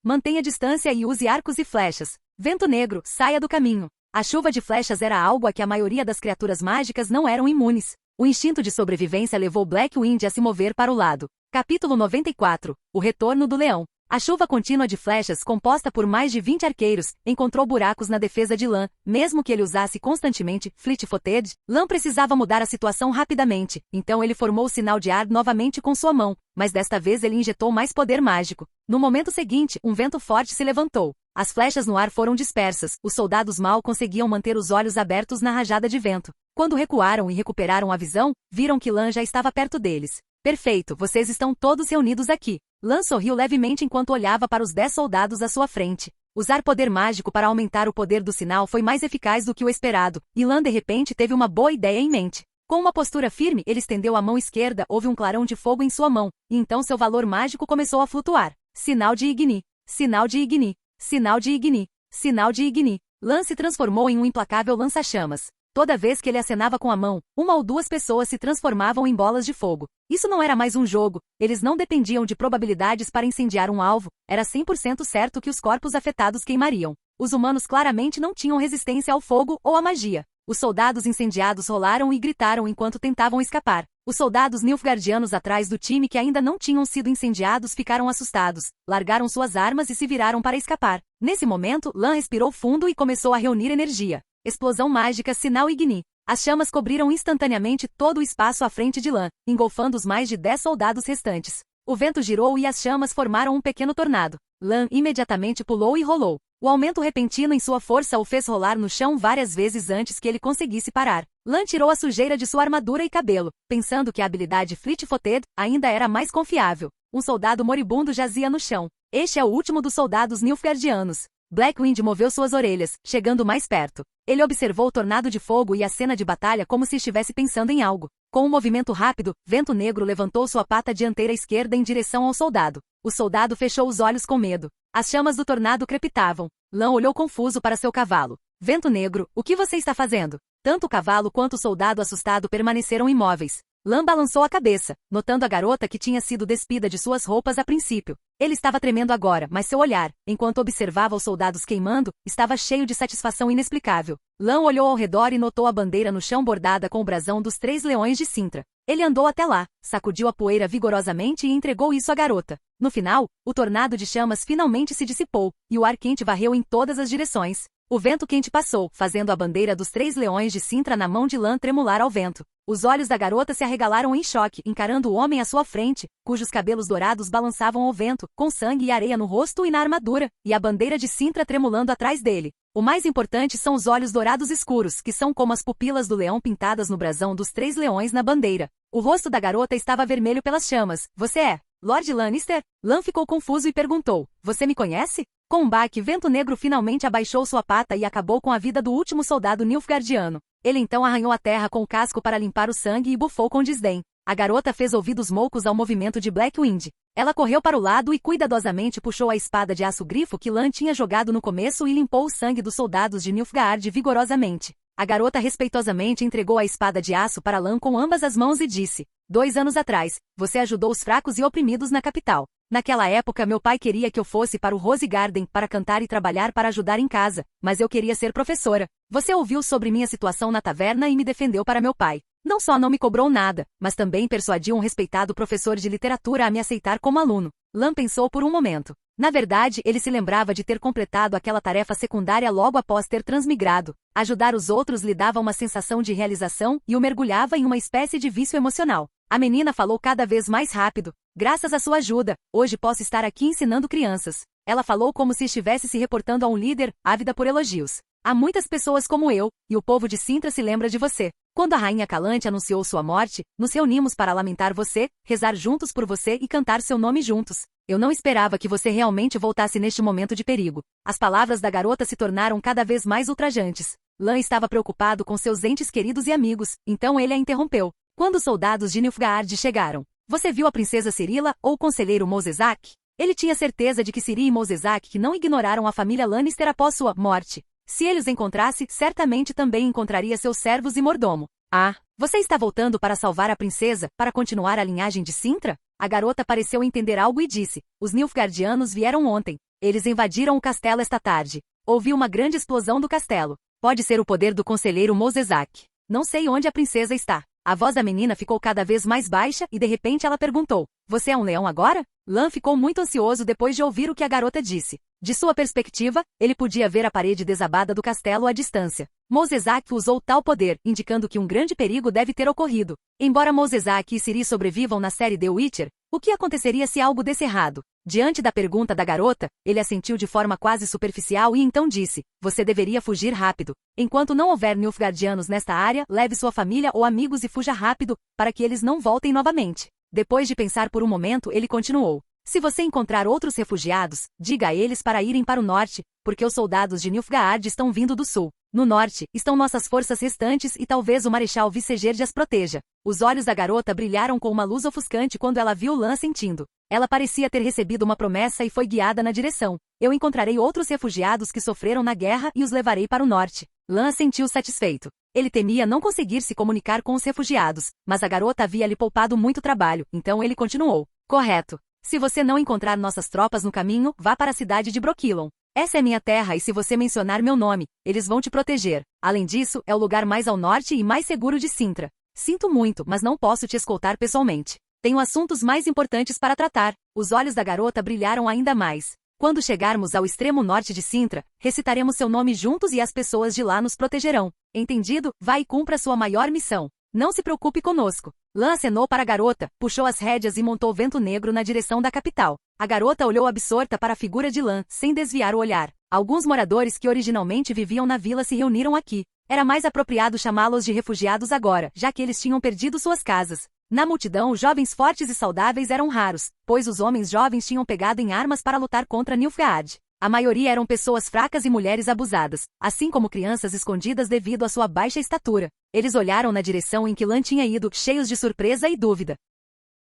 Mantenha distância e use arcos e flechas. Vento negro, saia do caminho. A chuva de flechas era algo a que a maioria das criaturas mágicas não eram imunes. O instinto de sobrevivência levou Blackwind a se mover para o lado. Capítulo 94. O retorno do leão. A chuva contínua de flechas, composta por mais de 20 arqueiros, encontrou buracos na defesa de Lan. Mesmo que ele usasse constantemente Fleet-footed, Lan precisava mudar a situação rapidamente, então ele formou o sinal de Ard novamente com sua mão, mas desta vez ele injetou mais poder mágico. No momento seguinte, um vento forte se levantou. As flechas no ar foram dispersas, os soldados mal conseguiam manter os olhos abertos na rajada de vento. Quando recuaram e recuperaram a visão, viram que Lan já estava perto deles. Perfeito, vocês estão todos reunidos aqui. Lan sorriu levemente enquanto olhava para os 10 soldados à sua frente. Usar poder mágico para aumentar o poder do sinal foi mais eficaz do que o esperado, e Lan de repente teve uma boa ideia em mente. Com uma postura firme, ele estendeu a mão esquerda, houve um clarão de fogo em sua mão, e então seu valor mágico começou a flutuar. Sinal de Igni. Sinal de Igni. Sinal de Igni. Sinal de Igni. Lan se transformou em um implacável lança-chamas. Toda vez que ele acenava com a mão, uma ou duas pessoas se transformavam em bolas de fogo. Isso não era mais um jogo, eles não dependiam de probabilidades para incendiar um alvo, era 100% certo que os corpos afetados queimariam. Os humanos claramente não tinham resistência ao fogo ou à magia. Os soldados incendiados rolaram e gritaram enquanto tentavam escapar. Os soldados nilfgaardianos atrás do time que ainda não tinham sido incendiados ficaram assustados, largaram suas armas e se viraram para escapar. Nesse momento, Lan respirou fundo e começou a reunir energia. Explosão mágica Sinal Igni. As chamas cobriram instantaneamente todo o espaço à frente de Lan, engolfando os mais de 10 soldados restantes. O vento girou e as chamas formaram um pequeno tornado. Lan imediatamente pulou e rolou. O aumento repentino em sua força o fez rolar no chão várias vezes antes que ele conseguisse parar. Lan tirou a sujeira de sua armadura e cabelo, pensando que a habilidade Fleet-Footed ainda era mais confiável. Um soldado moribundo jazia no chão. Este é o último dos soldados Nilfgaardianos. Blackwind moveu suas orelhas, chegando mais perto. Ele observou o tornado de fogo e a cena de batalha como se estivesse pensando em algo. Com um movimento rápido, Vento Negro levantou sua pata dianteira esquerda em direção ao soldado. O soldado fechou os olhos com medo. As chamas do tornado crepitavam. Lan olhou confuso para seu cavalo. Vento Negro, o que você está fazendo? Tanto o cavalo quanto o soldado assustado permaneceram imóveis. Lan balançou a cabeça, notando a garota que tinha sido despida de suas roupas a princípio. Ele estava tremendo agora, mas seu olhar, enquanto observava os soldados queimando, estava cheio de satisfação inexplicável. Lan olhou ao redor e notou a bandeira no chão bordada com o brasão dos 3 leões de Cintra. Ele andou até lá, sacudiu a poeira vigorosamente e entregou isso à garota. No final, o tornado de chamas finalmente se dissipou, e o ar quente varreu em todas as direções. O vento quente passou, fazendo a bandeira dos 3 leões de Cintra na mão de Lan tremular ao vento. Os olhos da garota se arregalaram em choque, encarando o homem à sua frente, cujos cabelos dourados balançavam ao vento, com sangue e areia no rosto e na armadura, e a bandeira de Cintra tremulando atrás dele. O mais importante são os olhos dourados escuros, que são como as pupilas do leão pintadas no brasão dos 3 leões na bandeira. O rosto da garota estava vermelho pelas chamas. Você é Lord Lannister? Lan ficou confuso e perguntou. Você me conhece? Com um baque, Vento Negro finalmente abaixou sua pata e acabou com a vida do último soldado Nilfgaardiano. Ele então arranhou a terra com o casco para limpar o sangue e bufou com desdém. A garota fez ouvidos moucos ao movimento de Blackwind. Ela correu para o lado e cuidadosamente puxou a espada de aço grifo que Lan tinha jogado no começo e limpou o sangue dos soldados de Nilfgaard vigorosamente. A garota respeitosamente entregou a espada de aço para Lan com ambas as mãos e disse: 2 anos atrás, você ajudou os fracos e oprimidos na capital. Naquela época meu pai queria que eu fosse para o Rose Garden para cantar e trabalhar para ajudar em casa, mas eu queria ser professora. Você ouviu sobre minha situação na taverna e me defendeu para meu pai. Não só não me cobrou nada, mas também persuadiu um respeitado professor de literatura a me aceitar como aluno. Lan pensou por um momento. Na verdade, ele se lembrava de ter completado aquela tarefa secundária logo após ter transmigrado. Ajudar os outros lhe dava uma sensação de realização e o mergulhava em uma espécie de vício emocional. A menina falou cada vez mais rápido. Graças à sua ajuda, hoje posso estar aqui ensinando crianças. Ela falou como se estivesse se reportando a um líder, ávida por elogios. Há muitas pessoas como eu, e o povo de Cintra se lembra de você. Quando a rainha Calante anunciou sua morte, nos reunimos para lamentar você, rezar juntos por você e cantar seu nome juntos. Eu não esperava que você realmente voltasse neste momento de perigo. As palavras da garota se tornaram cada vez mais ultrajantes. Lan estava preocupado com seus entes queridos e amigos, então ele a interrompeu. Quando os soldados de Nilfgaard chegaram, você viu a princesa Cirilla ou o conselheiro Mosezak? Ele tinha certeza de que Ciri e Mosezak não ignoraram a família Lannister após sua morte. Se ele os encontrasse, certamente também encontraria seus servos e mordomo. Ah, você está voltando para salvar a princesa, para continuar a linhagem de Cintra? A garota pareceu entender algo e disse, os Nilfgaardianos vieram ontem. Eles invadiram o castelo esta tarde. Houve uma grande explosão do castelo. Pode ser o poder do conselheiro Mosezak. Não sei onde a princesa está. A voz da menina ficou cada vez mais baixa e de repente ela perguntou, você é um leão agora? Lan ficou muito ansioso depois de ouvir o que a garota disse. De sua perspectiva, ele podia ver a parede desabada do castelo à distância. Mosezak usou tal poder, indicando que um grande perigo deve ter ocorrido. Embora Mosezak e Ciri sobrevivam na série The Witcher, o que aconteceria se algo desse errado? Diante da pergunta da garota, ele assentiu de forma quase superficial e então disse, você deveria fugir rápido. Enquanto não houver Nilfgaardianos nesta área, leve sua família ou amigos e fuja rápido, para que eles não voltem novamente. Depois de pensar por um momento, ele continuou. Se você encontrar outros refugiados, diga a eles para irem para o norte, porque os soldados de Nilfgaard estão vindo do sul. No norte, estão nossas forças restantes e talvez o Marechal Visegerdi as proteja. Os olhos da garota brilharam com uma luz ofuscante quando ela viu Lan sentindo. Ela parecia ter recebido uma promessa e foi guiada na direção. Eu encontrarei outros refugiados que sofreram na guerra e os levarei para o norte. Lan sentiu satisfeito. Ele temia não conseguir se comunicar com os refugiados, mas a garota havia lhe poupado muito trabalho, então ele continuou. Correto. Se você não encontrar nossas tropas no caminho, vá para a cidade de Brokilon. Essa é minha terra e se você mencionar meu nome, eles vão te proteger. Além disso, é o lugar mais ao norte e mais seguro de Cintra. Sinto muito, mas não posso te escoltar pessoalmente. Tenho assuntos mais importantes para tratar. Os olhos da garota brilharam ainda mais. Quando chegarmos ao extremo norte de Cintra, recitaremos seu nome juntos e as pessoas de lá nos protegerão. Entendido? Vá e cumpra sua maior missão. Não se preocupe conosco. Lan acenou para a garota, puxou as rédeas e montou Vento Negro na direção da capital. A garota olhou absorta para a figura de Lan, sem desviar o olhar. Alguns moradores que originalmente viviam na vila se reuniram aqui. Era mais apropriado chamá-los de refugiados agora, já que eles tinham perdido suas casas. Na multidão, jovens fortes e saudáveis eram raros, pois os homens jovens tinham pegado em armas para lutar contra Nilfgaard. A maioria eram pessoas fracas e mulheres abusadas, assim como crianças escondidas devido à sua baixa estatura. Eles olharam na direção em que Lan tinha ido, cheios de surpresa e dúvida.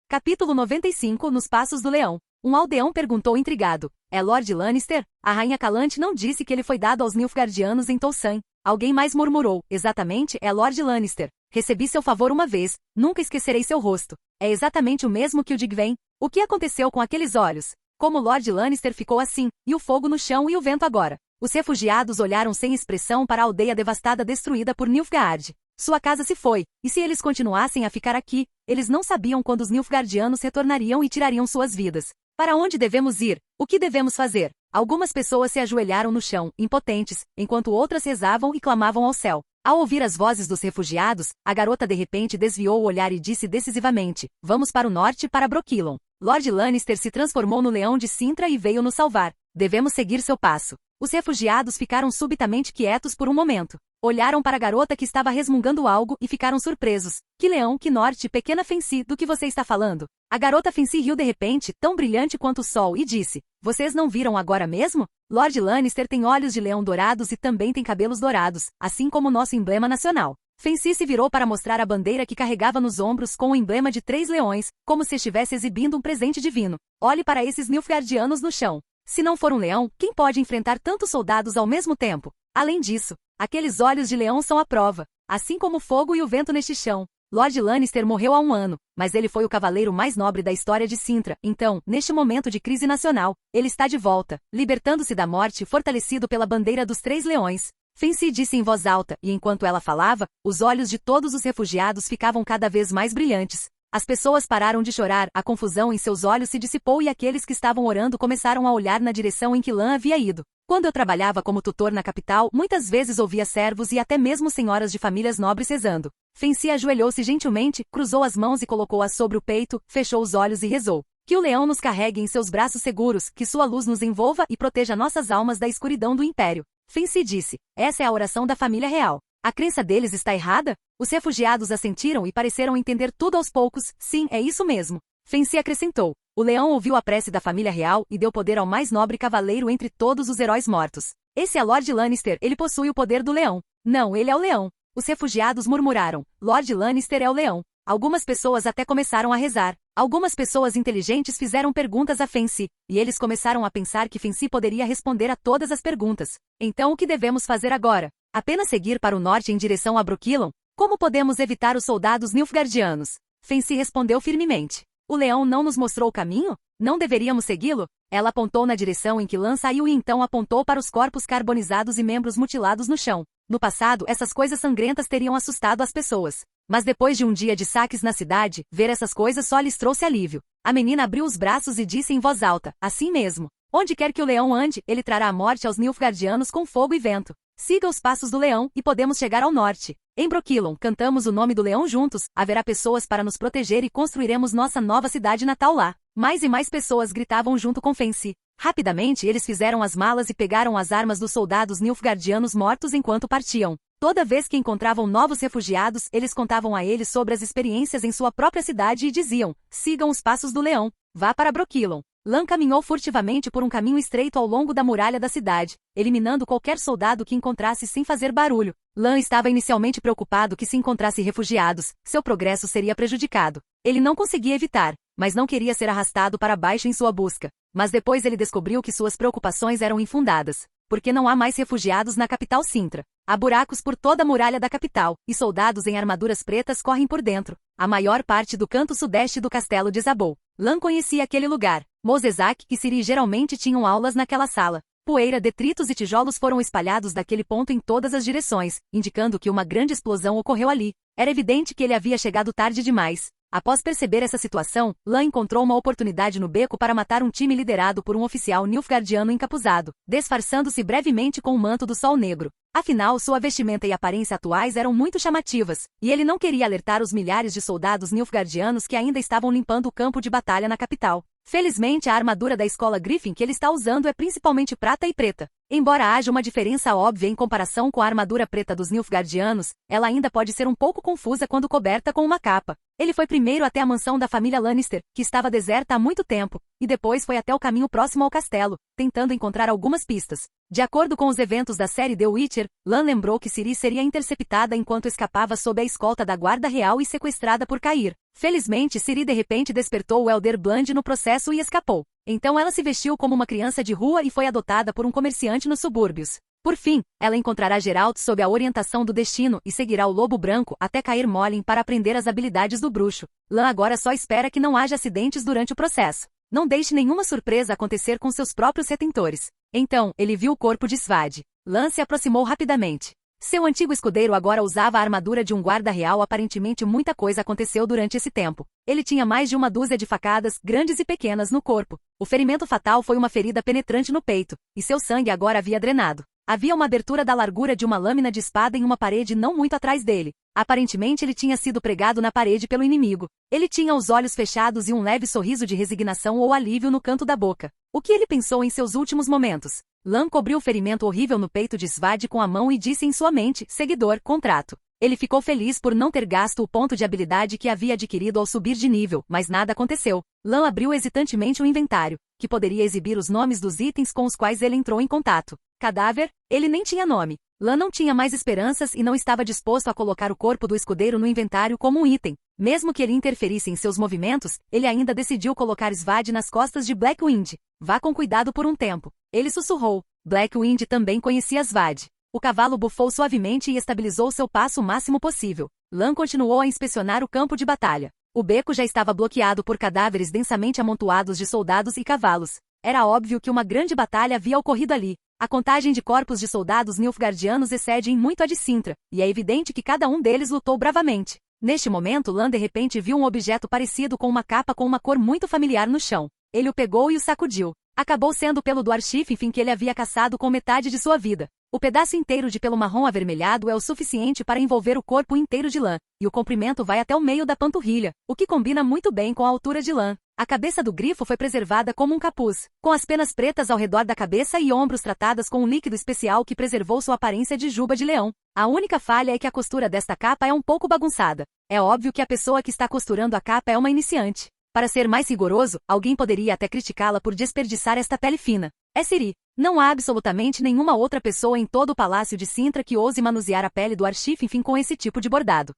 Capítulo 95 Nos Passos do Leão. Um aldeão perguntou intrigado. É Lord Lannister? A rainha Calante não disse que ele foi dado aos Nilfgaardianos em Tolsan. Alguém mais murmurou. Exatamente, é Lord Lannister. Recebi seu favor uma vez, nunca esquecerei seu rosto. É exatamente o mesmo que o de Gwen. O que aconteceu com aqueles olhos? Como Lord Lannister ficou assim, e o fogo no chão e o vento agora? Os refugiados olharam sem expressão para a aldeia devastada destruída por Nilfgaard. Sua casa se foi, e se eles continuassem a ficar aqui, eles não sabiam quando os Nilfgaardianos retornariam e tirariam suas vidas. Para onde devemos ir? O que devemos fazer? Algumas pessoas se ajoelharam no chão, impotentes, enquanto outras rezavam e clamavam ao céu. Ao ouvir as vozes dos refugiados, a garota de repente desviou o olhar e disse decisivamente, vamos para o norte para Brokilon. Lord Lannister se transformou no leão de Cintra e veio nos salvar. Devemos seguir seu passo. Os refugiados ficaram subitamente quietos por um momento. Olharam para a garota que estava resmungando algo e ficaram surpresos. Que leão, que norte, pequena Fency, do que você está falando? A garota Fency riu de repente, tão brilhante quanto o sol, e disse, vocês não viram agora mesmo? Lord Lannister tem olhos de leão dourados e também tem cabelos dourados, assim como nosso emblema nacional. Fency se virou para mostrar a bandeira que carregava nos ombros com o emblema de 3 leões, como se estivesse exibindo um presente divino. Olhe para esses Nilfgaardianos no chão. Se não for um leão, quem pode enfrentar tantos soldados ao mesmo tempo? Além disso, aqueles olhos de leão são a prova, assim como o fogo e o vento neste chão. Lord Lannister morreu há 1 ano, mas ele foi o cavaleiro mais nobre da história de Cintra. Então, neste momento de crise nacional, ele está de volta, libertando-se da morte fortalecido pela bandeira dos 3 leões. Fency disse em voz alta, e enquanto ela falava, os olhos de todos os refugiados ficavam cada vez mais brilhantes. As pessoas pararam de chorar, a confusão em seus olhos se dissipou e aqueles que estavam orando começaram a olhar na direção em que Lan havia ido. Quando eu trabalhava como tutor na capital, muitas vezes ouvia servos e até mesmo senhoras de famílias nobres rezando. Fency ajoelhou-se gentilmente, cruzou as mãos e colocou-as sobre o peito, fechou os olhos e rezou. Que o leão nos carregue em seus braços seguros, que sua luz nos envolva e proteja nossas almas da escuridão do império. Fency disse, essa é a oração da família real. A crença deles está errada? Os refugiados assentiram e pareceram entender tudo aos poucos. Sim, é isso mesmo. Fency acrescentou. O leão ouviu a prece da família real e deu poder ao mais nobre cavaleiro entre todos os heróis mortos. Esse é Lord Lannister, ele possui o poder do leão. Não, ele é o leão. Os refugiados murmuraram. Lord Lannister é o leão. Algumas pessoas até começaram a rezar. Algumas pessoas inteligentes fizeram perguntas a Fency, e eles começaram a pensar que Fency poderia responder a todas as perguntas. Então o que devemos fazer agora? Apenas seguir para o norte em direção a Brokilon? Como podemos evitar os soldados Nilfgaardianos? Fency respondeu firmemente. O leão não nos mostrou o caminho? Não deveríamos segui-lo? Ela apontou na direção em que Lan saiu e então apontou para os corpos carbonizados e membros mutilados no chão. No passado, essas coisas sangrentas teriam assustado as pessoas. Mas depois de um dia de saques na cidade, ver essas coisas só lhes trouxe alívio. A menina abriu os braços e disse em voz alta, assim mesmo. Onde quer que o leão ande, ele trará a morte aos Nilfgaardianos com fogo e vento. Siga os passos do leão, e podemos chegar ao norte. Em Brokilon, cantamos o nome do leão juntos, haverá pessoas para nos proteger e construiremos nossa nova cidade natal lá. Mais e mais pessoas gritavam junto com Fency. Rapidamente eles fizeram as malas e pegaram as armas dos soldados Nilfgaardianos mortos enquanto partiam. Toda vez que encontravam novos refugiados, eles contavam a eles sobre as experiências em sua própria cidade e diziam, sigam os passos do leão, vá para Brokilon. Lan caminhou furtivamente por um caminho estreito ao longo da muralha da cidade, eliminando qualquer soldado que encontrasse sem fazer barulho. Lan estava inicialmente preocupado que se encontrasse refugiados, seu progresso seria prejudicado. Ele não conseguia evitar, mas não queria ser arrastado para baixo em sua busca. Mas depois ele descobriu que suas preocupações eram infundadas, porque não há mais refugiados na capital Cintra. Há buracos por toda a muralha da capital, e soldados em armaduras pretas correm por dentro. A maior parte do canto sudeste do castelo desabou. Lan conhecia aquele lugar. Mosezak e Ciri geralmente tinham aulas naquela sala. Poeira, detritos e tijolos foram espalhados daquele ponto em todas as direções, indicando que uma grande explosão ocorreu ali. Era evidente que ele havia chegado tarde demais. Após perceber essa situação, Lan encontrou uma oportunidade no beco para matar um time liderado por um oficial nilfgaardiano encapuzado, disfarçando-se brevemente com o manto do Sol Negro. Afinal, sua vestimenta e aparência atuais eram muito chamativas, e ele não queria alertar os milhares de soldados nilfgaardianos que ainda estavam limpando o campo de batalha na capital. Felizmente, a armadura da escola Griffin que ele está usando é principalmente prata e preta. Embora haja uma diferença óbvia em comparação com a armadura preta dos nilfgaardianos, ela ainda pode ser um pouco confusa quando coberta com uma capa. Ele foi primeiro até a mansão da família Lannister, que estava deserta há muito tempo, e depois foi até o caminho próximo ao castelo, tentando encontrar algumas pistas. De acordo com os eventos da série The Witcher, Lan lembrou que Ciri seria interceptada enquanto escapava sob a escolta da guarda real e sequestrada por Cair. Felizmente, Ciri de repente despertou o Elder Bland no processo e escapou. Então ela se vestiu como uma criança de rua e foi adotada por um comerciante nos subúrbios. Por fim, ela encontrará Geralt sob a orientação do destino e seguirá o Lobo Branco até Cair Morhen para aprender as habilidades do bruxo. Lan agora só espera que não haja acidentes durante o processo. Não deixe nenhuma surpresa acontecer com seus próprios retentores. Então, ele viu o corpo de Svad. Lan se aproximou rapidamente. Seu antigo escudeiro agora usava a armadura de um guarda real. Aparentemente muita coisa aconteceu durante esse tempo. Ele tinha mais de uma dúzia de facadas, grandes e pequenas, no corpo. O ferimento fatal foi uma ferida penetrante no peito, e seu sangue agora havia drenado. Havia uma abertura da largura de uma lâmina de espada em uma parede não muito atrás dele. Aparentemente ele tinha sido pregado na parede pelo inimigo. Ele tinha os olhos fechados e um leve sorriso de resignação ou alívio no canto da boca. O que ele pensou em seus últimos momentos? Lan cobriu o ferimento horrível no peito de Svad com a mão e disse em sua mente, seguidor, contrato. Ele ficou feliz por não ter gasto o ponto de habilidade que havia adquirido ao subir de nível, mas nada aconteceu. Lan abriu hesitantemente o inventário, que poderia exibir os nomes dos itens com os quais ele entrou em contato. Cadáver? Ele nem tinha nome. Lan não tinha mais esperanças e não estava disposto a colocar o corpo do escudeiro no inventário como um item. Mesmo que ele interferisse em seus movimentos, ele ainda decidiu colocar Svad nas costas de Blackwind. Vá com cuidado por um tempo. Ele sussurrou. Blackwind também conhecia Svad. O cavalo bufou suavemente e estabilizou seu passo o máximo possível. Lan continuou a inspecionar o campo de batalha. O beco já estava bloqueado por cadáveres densamente amontoados de soldados e cavalos. Era óbvio que uma grande batalha havia ocorrido ali. A contagem de corpos de soldados nilfgaardianos excede em muito a de Cintra, e é evidente que cada um deles lutou bravamente. Neste momento, Lan de repente viu um objeto parecido com uma capa com uma cor muito familiar no chão. Ele o pegou e o sacudiu. Acabou sendo o pelo do Archifin que ele havia caçado com metade de sua vida. O pedaço inteiro de pelo marrom avermelhado é o suficiente para envolver o corpo inteiro de Lan, e o comprimento vai até o meio da panturrilha, o que combina muito bem com a altura de Lan. A cabeça do grifo foi preservada como um capuz, com as penas pretas ao redor da cabeça e ombros tratadas com um líquido especial que preservou sua aparência de juba de leão. A única falha é que a costura desta capa é um pouco bagunçada. É óbvio que a pessoa que está costurando a capa é uma iniciante. Para ser mais rigoroso, alguém poderia até criticá-la por desperdiçar esta pele fina. É Ciri. Não há absolutamente nenhuma outra pessoa em todo o Palácio de Cintra que ouse manusear a pele do Archifin com esse tipo de bordado.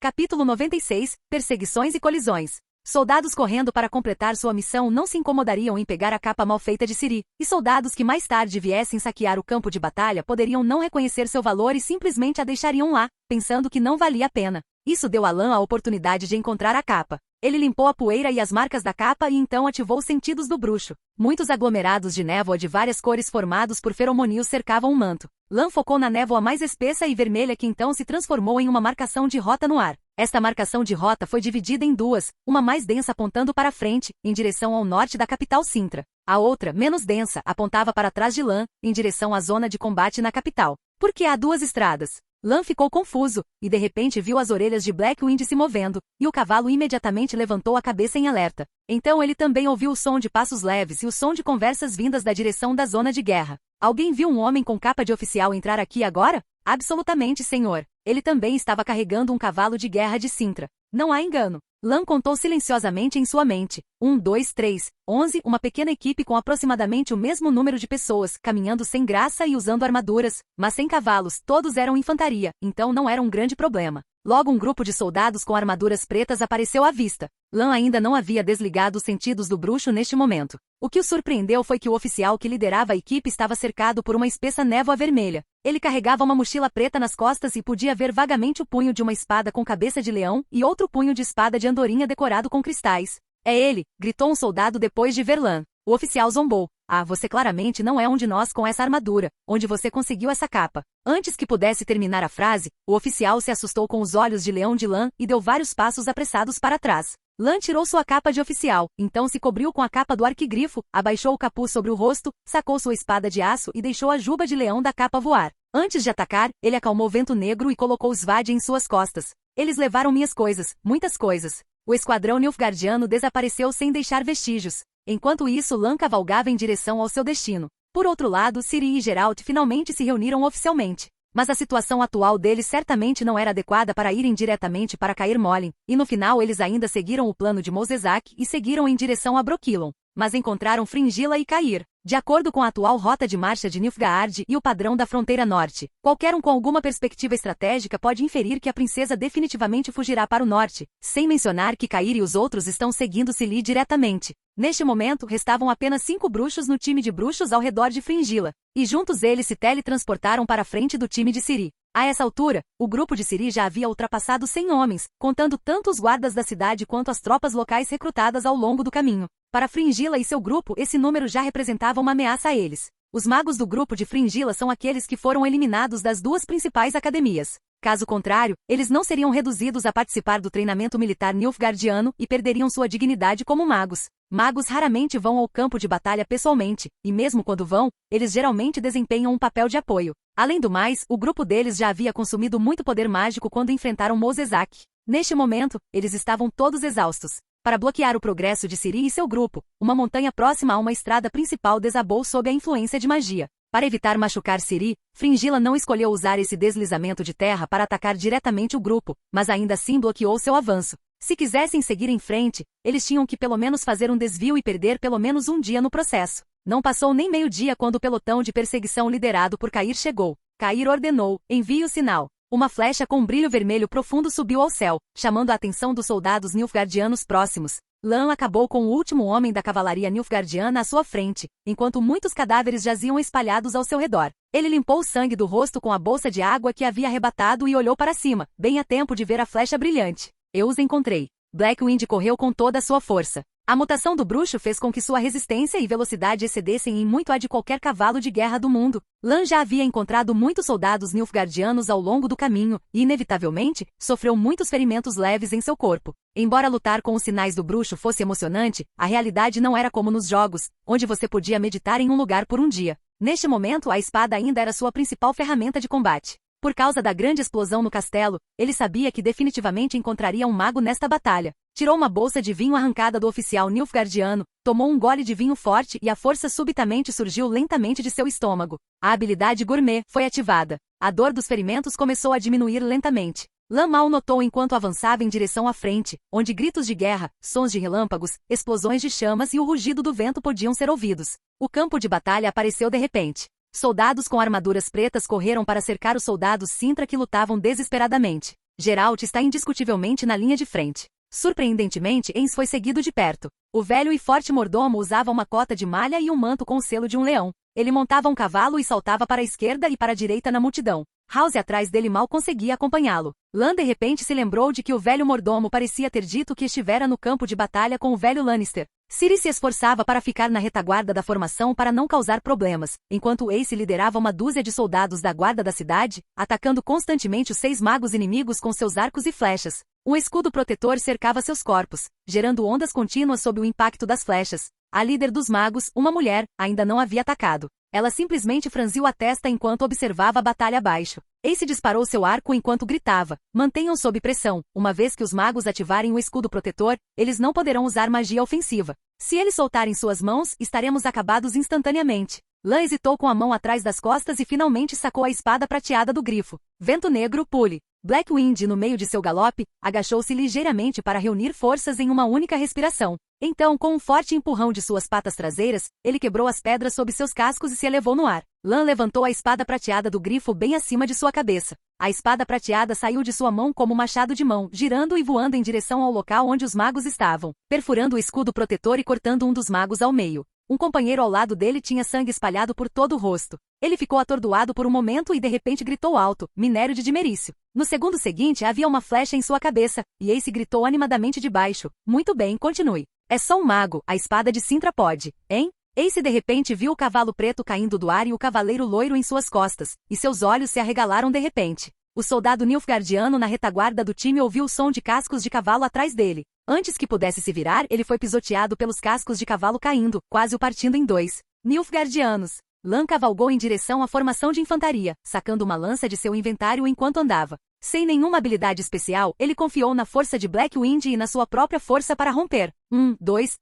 Capítulo 96 – Perseguições e colisões. Soldados correndo para completar sua missão não se incomodariam em pegar a capa mal feita de Ciri, e soldados que mais tarde viessem saquear o campo de batalha poderiam não reconhecer seu valor e simplesmente a deixariam lá, pensando que não valia a pena. Isso deu a Lan a oportunidade de encontrar a capa. Ele limpou a poeira e as marcas da capa e então ativou os sentidos do bruxo. Muitos aglomerados de névoa de várias cores formados por feromônios cercavam o manto. Lan focou na névoa mais espessa e vermelha que então se transformou em uma marcação de rota no ar. Esta marcação de rota foi dividida em duas, uma mais densa apontando para frente, em direção ao norte da capital Cintra. A outra, menos densa, apontava para trás de Lan, em direção à zona de combate na capital. Por que há duas estradas? Lan ficou confuso, e de repente viu as orelhas de Blackwind se movendo, e o cavalo imediatamente levantou a cabeça em alerta. Então ele também ouviu o som de passos leves e o som de conversas vindas da direção da zona de guerra. Alguém viu um homem com capa de oficial entrar aqui agora? Absolutamente, senhor. Ele também estava carregando um cavalo de guerra de Cintra. Não há engano. Lan contou silenciosamente em sua mente. 1, 2, 3, 11, uma pequena equipe com aproximadamente o mesmo número de pessoas, caminhando sem graça e usando armaduras, mas sem cavalos, todos eram infantaria, então não era um grande problema. Logo um grupo de soldados com armaduras pretas apareceu à vista. Lan ainda não havia desligado os sentidos do bruxo neste momento. O que o surpreendeu foi que o oficial que liderava a equipe estava cercado por uma espessa névoa vermelha. Ele carregava uma mochila preta nas costas e podia ver vagamente o punho de uma espada com cabeça de leão e outro punho de espada de andorinha decorado com cristais. É ele, gritou um soldado depois de ver Lan. O oficial zombou. Ah, você claramente não é um de nós com essa armadura. Onde você conseguiu essa capa? Antes que pudesse terminar a frase, o oficial se assustou com os olhos de leão de Lan e deu vários passos apressados para trás. Lan tirou sua capa de oficial, então se cobriu com a capa do arquigrifo, abaixou o capuz sobre o rosto, sacou sua espada de aço e deixou a juba de leão da capa voar. Antes de atacar, ele acalmou Vento Negro e colocou Svad em suas costas. Eles levaram minhas coisas, muitas coisas. O esquadrão nilfgaardiano desapareceu sem deixar vestígios. Enquanto isso, Lan cavalgava em direção ao seu destino. Por outro lado, Ciri e Geralt finalmente se reuniram oficialmente. Mas a situação atual deles certamente não era adequada para irem diretamente para Cair Morhen, e no final eles ainda seguiram o plano de Mosezak e seguiram em direção a Brokilon. Mas encontraram Fringilla e Cair. De acordo com a atual rota de marcha de Nilfgaard e o padrão da fronteira norte, qualquer um com alguma perspectiva estratégica pode inferir que a princesa definitivamente fugirá para o norte, sem mencionar que Cair e os outros estão seguindo Ciri diretamente. Neste momento, restavam apenas 5 bruxos no time de bruxos ao redor de Fringilla, e juntos eles se teletransportaram para a frente do time de Ciri. A essa altura, o grupo de Ciri já havia ultrapassado 100 homens, contando tanto os guardas da cidade quanto as tropas locais recrutadas ao longo do caminho. Para Fringilla e seu grupo, esse número já representava uma ameaça a eles. Os magos do grupo de Fringilla são aqueles que foram eliminados das 2 principais academias. Caso contrário, eles não seriam reduzidos a participar do treinamento militar nilfgaardiano e perderiam sua dignidade como magos. Magos raramente vão ao campo de batalha pessoalmente, e mesmo quando vão, eles geralmente desempenham um papel de apoio. Além do mais, o grupo deles já havia consumido muito poder mágico quando enfrentaram Mosezak. Neste momento, eles estavam todos exaustos. Para bloquear o progresso de Ciri e seu grupo, uma montanha próxima a uma estrada principal desabou sob a influência de magia. Para evitar machucar Ciri, Fringilla não escolheu usar esse deslizamento de terra para atacar diretamente o grupo, mas ainda assim bloqueou seu avanço. Se quisessem seguir em frente, eles tinham que pelo menos fazer um desvio e perder pelo menos um dia no processo. Não passou nem meio-dia quando o pelotão de perseguição liderado por Cair chegou. Cair ordenou: envie o sinal. Uma flecha com um brilho vermelho profundo subiu ao céu, chamando a atenção dos soldados nilfgaardianos próximos. Lan acabou com o último homem da cavalaria nilfgaardiana à sua frente, enquanto muitos cadáveres jaziam espalhados ao seu redor. Ele limpou o sangue do rosto com a bolsa de água que havia arrebatado e olhou para cima, bem a tempo de ver a flecha brilhante. Eu os encontrei. Blackwind correu com toda a sua força. A mutação do bruxo fez com que sua resistência e velocidade excedessem em muito a de qualquer cavalo de guerra do mundo. Lan já havia encontrado muitos soldados nilfgaardianos ao longo do caminho, e inevitavelmente, sofreu muitos ferimentos leves em seu corpo. Embora lutar com os sinais do bruxo fosse emocionante, a realidade não era como nos jogos, onde você podia meditar em um lugar por um dia. Neste momento, a espada ainda era sua principal ferramenta de combate. Por causa da grande explosão no castelo, ele sabia que definitivamente encontraria um mago nesta batalha. Tirou uma bolsa de vinho arrancada do oficial nilfgaardiano, tomou um gole de vinho forte e a força subitamente surgiu lentamente de seu estômago. A habilidade gourmet foi ativada. A dor dos ferimentos começou a diminuir lentamente. Lan mal notou enquanto avançava em direção à frente, onde gritos de guerra, sons de relâmpagos, explosões de chamas e o rugido do vento podiam ser ouvidos. O campo de batalha apareceu de repente. Soldados com armaduras pretas correram para cercar os soldados Sintra que lutavam desesperadamente. Geralt está indiscutivelmente na linha de frente. Surpreendentemente, Ens foi seguido de perto. O velho e forte mordomo usava uma cota de malha e um manto com o selo de um leão. Ele montava um cavalo e saltava para a esquerda e para a direita na multidão. House atrás dele mal conseguia acompanhá-lo. Lan de repente se lembrou de que o velho mordomo parecia ter dito que estivera no campo de batalha com o velho Lannister. Ciri se esforçava para ficar na retaguarda da formação para não causar problemas, enquanto Ace liderava uma dúzia de soldados da guarda da cidade, atacando constantemente os 6 magos inimigos com seus arcos e flechas. Um escudo protetor cercava seus corpos, gerando ondas contínuas sob o impacto das flechas. A líder dos magos, uma mulher, ainda não havia atacado. Ela simplesmente franziu a testa enquanto observava a batalha abaixo. Ace disparou seu arco enquanto gritava: mantenham sob pressão. Uma vez que os magos ativarem o escudo protetor, eles não poderão usar magia ofensiva. Se eles soltarem suas mãos, estaremos acabados instantaneamente. Lan hesitou com a mão atrás das costas e finalmente sacou a espada prateada do grifo. Vento Negro, pule. Blackwind, no meio de seu galope, agachou-se ligeiramente para reunir forças em uma única respiração. Então, com um forte empurrão de suas patas traseiras, ele quebrou as pedras sob seus cascos e se elevou no ar. Lan levantou a espada prateada do grifo bem acima de sua cabeça. A espada prateada saiu de sua mão como machado de mão, girando e voando em direção ao local onde os magos estavam, perfurando o escudo protetor e cortando um dos magos ao meio. Um companheiro ao lado dele tinha sangue espalhado por todo o rosto. Ele ficou atordoado por um momento e de repente gritou alto: minério de dimerício. No segundo seguinte havia uma flecha em sua cabeça, e Ace gritou animadamente de baixo: muito bem, continue. É só um mago, a espada de Sintra pode, hein? Ace de repente viu o cavalo preto caindo do ar e o cavaleiro loiro em suas costas, e seus olhos se arregalaram de repente. O soldado nilfgaardiano na retaguarda do time ouviu o som de cascos de cavalo atrás dele. Antes que pudesse se virar, ele foi pisoteado pelos cascos de cavalo caindo, quase o partindo em 2. Nilfgaardianos. Lan cavalgou em direção à formação de infantaria, sacando uma lança de seu inventário enquanto andava. Sem nenhuma habilidade especial, ele confiou na força de Blackwind e na sua própria força para romper.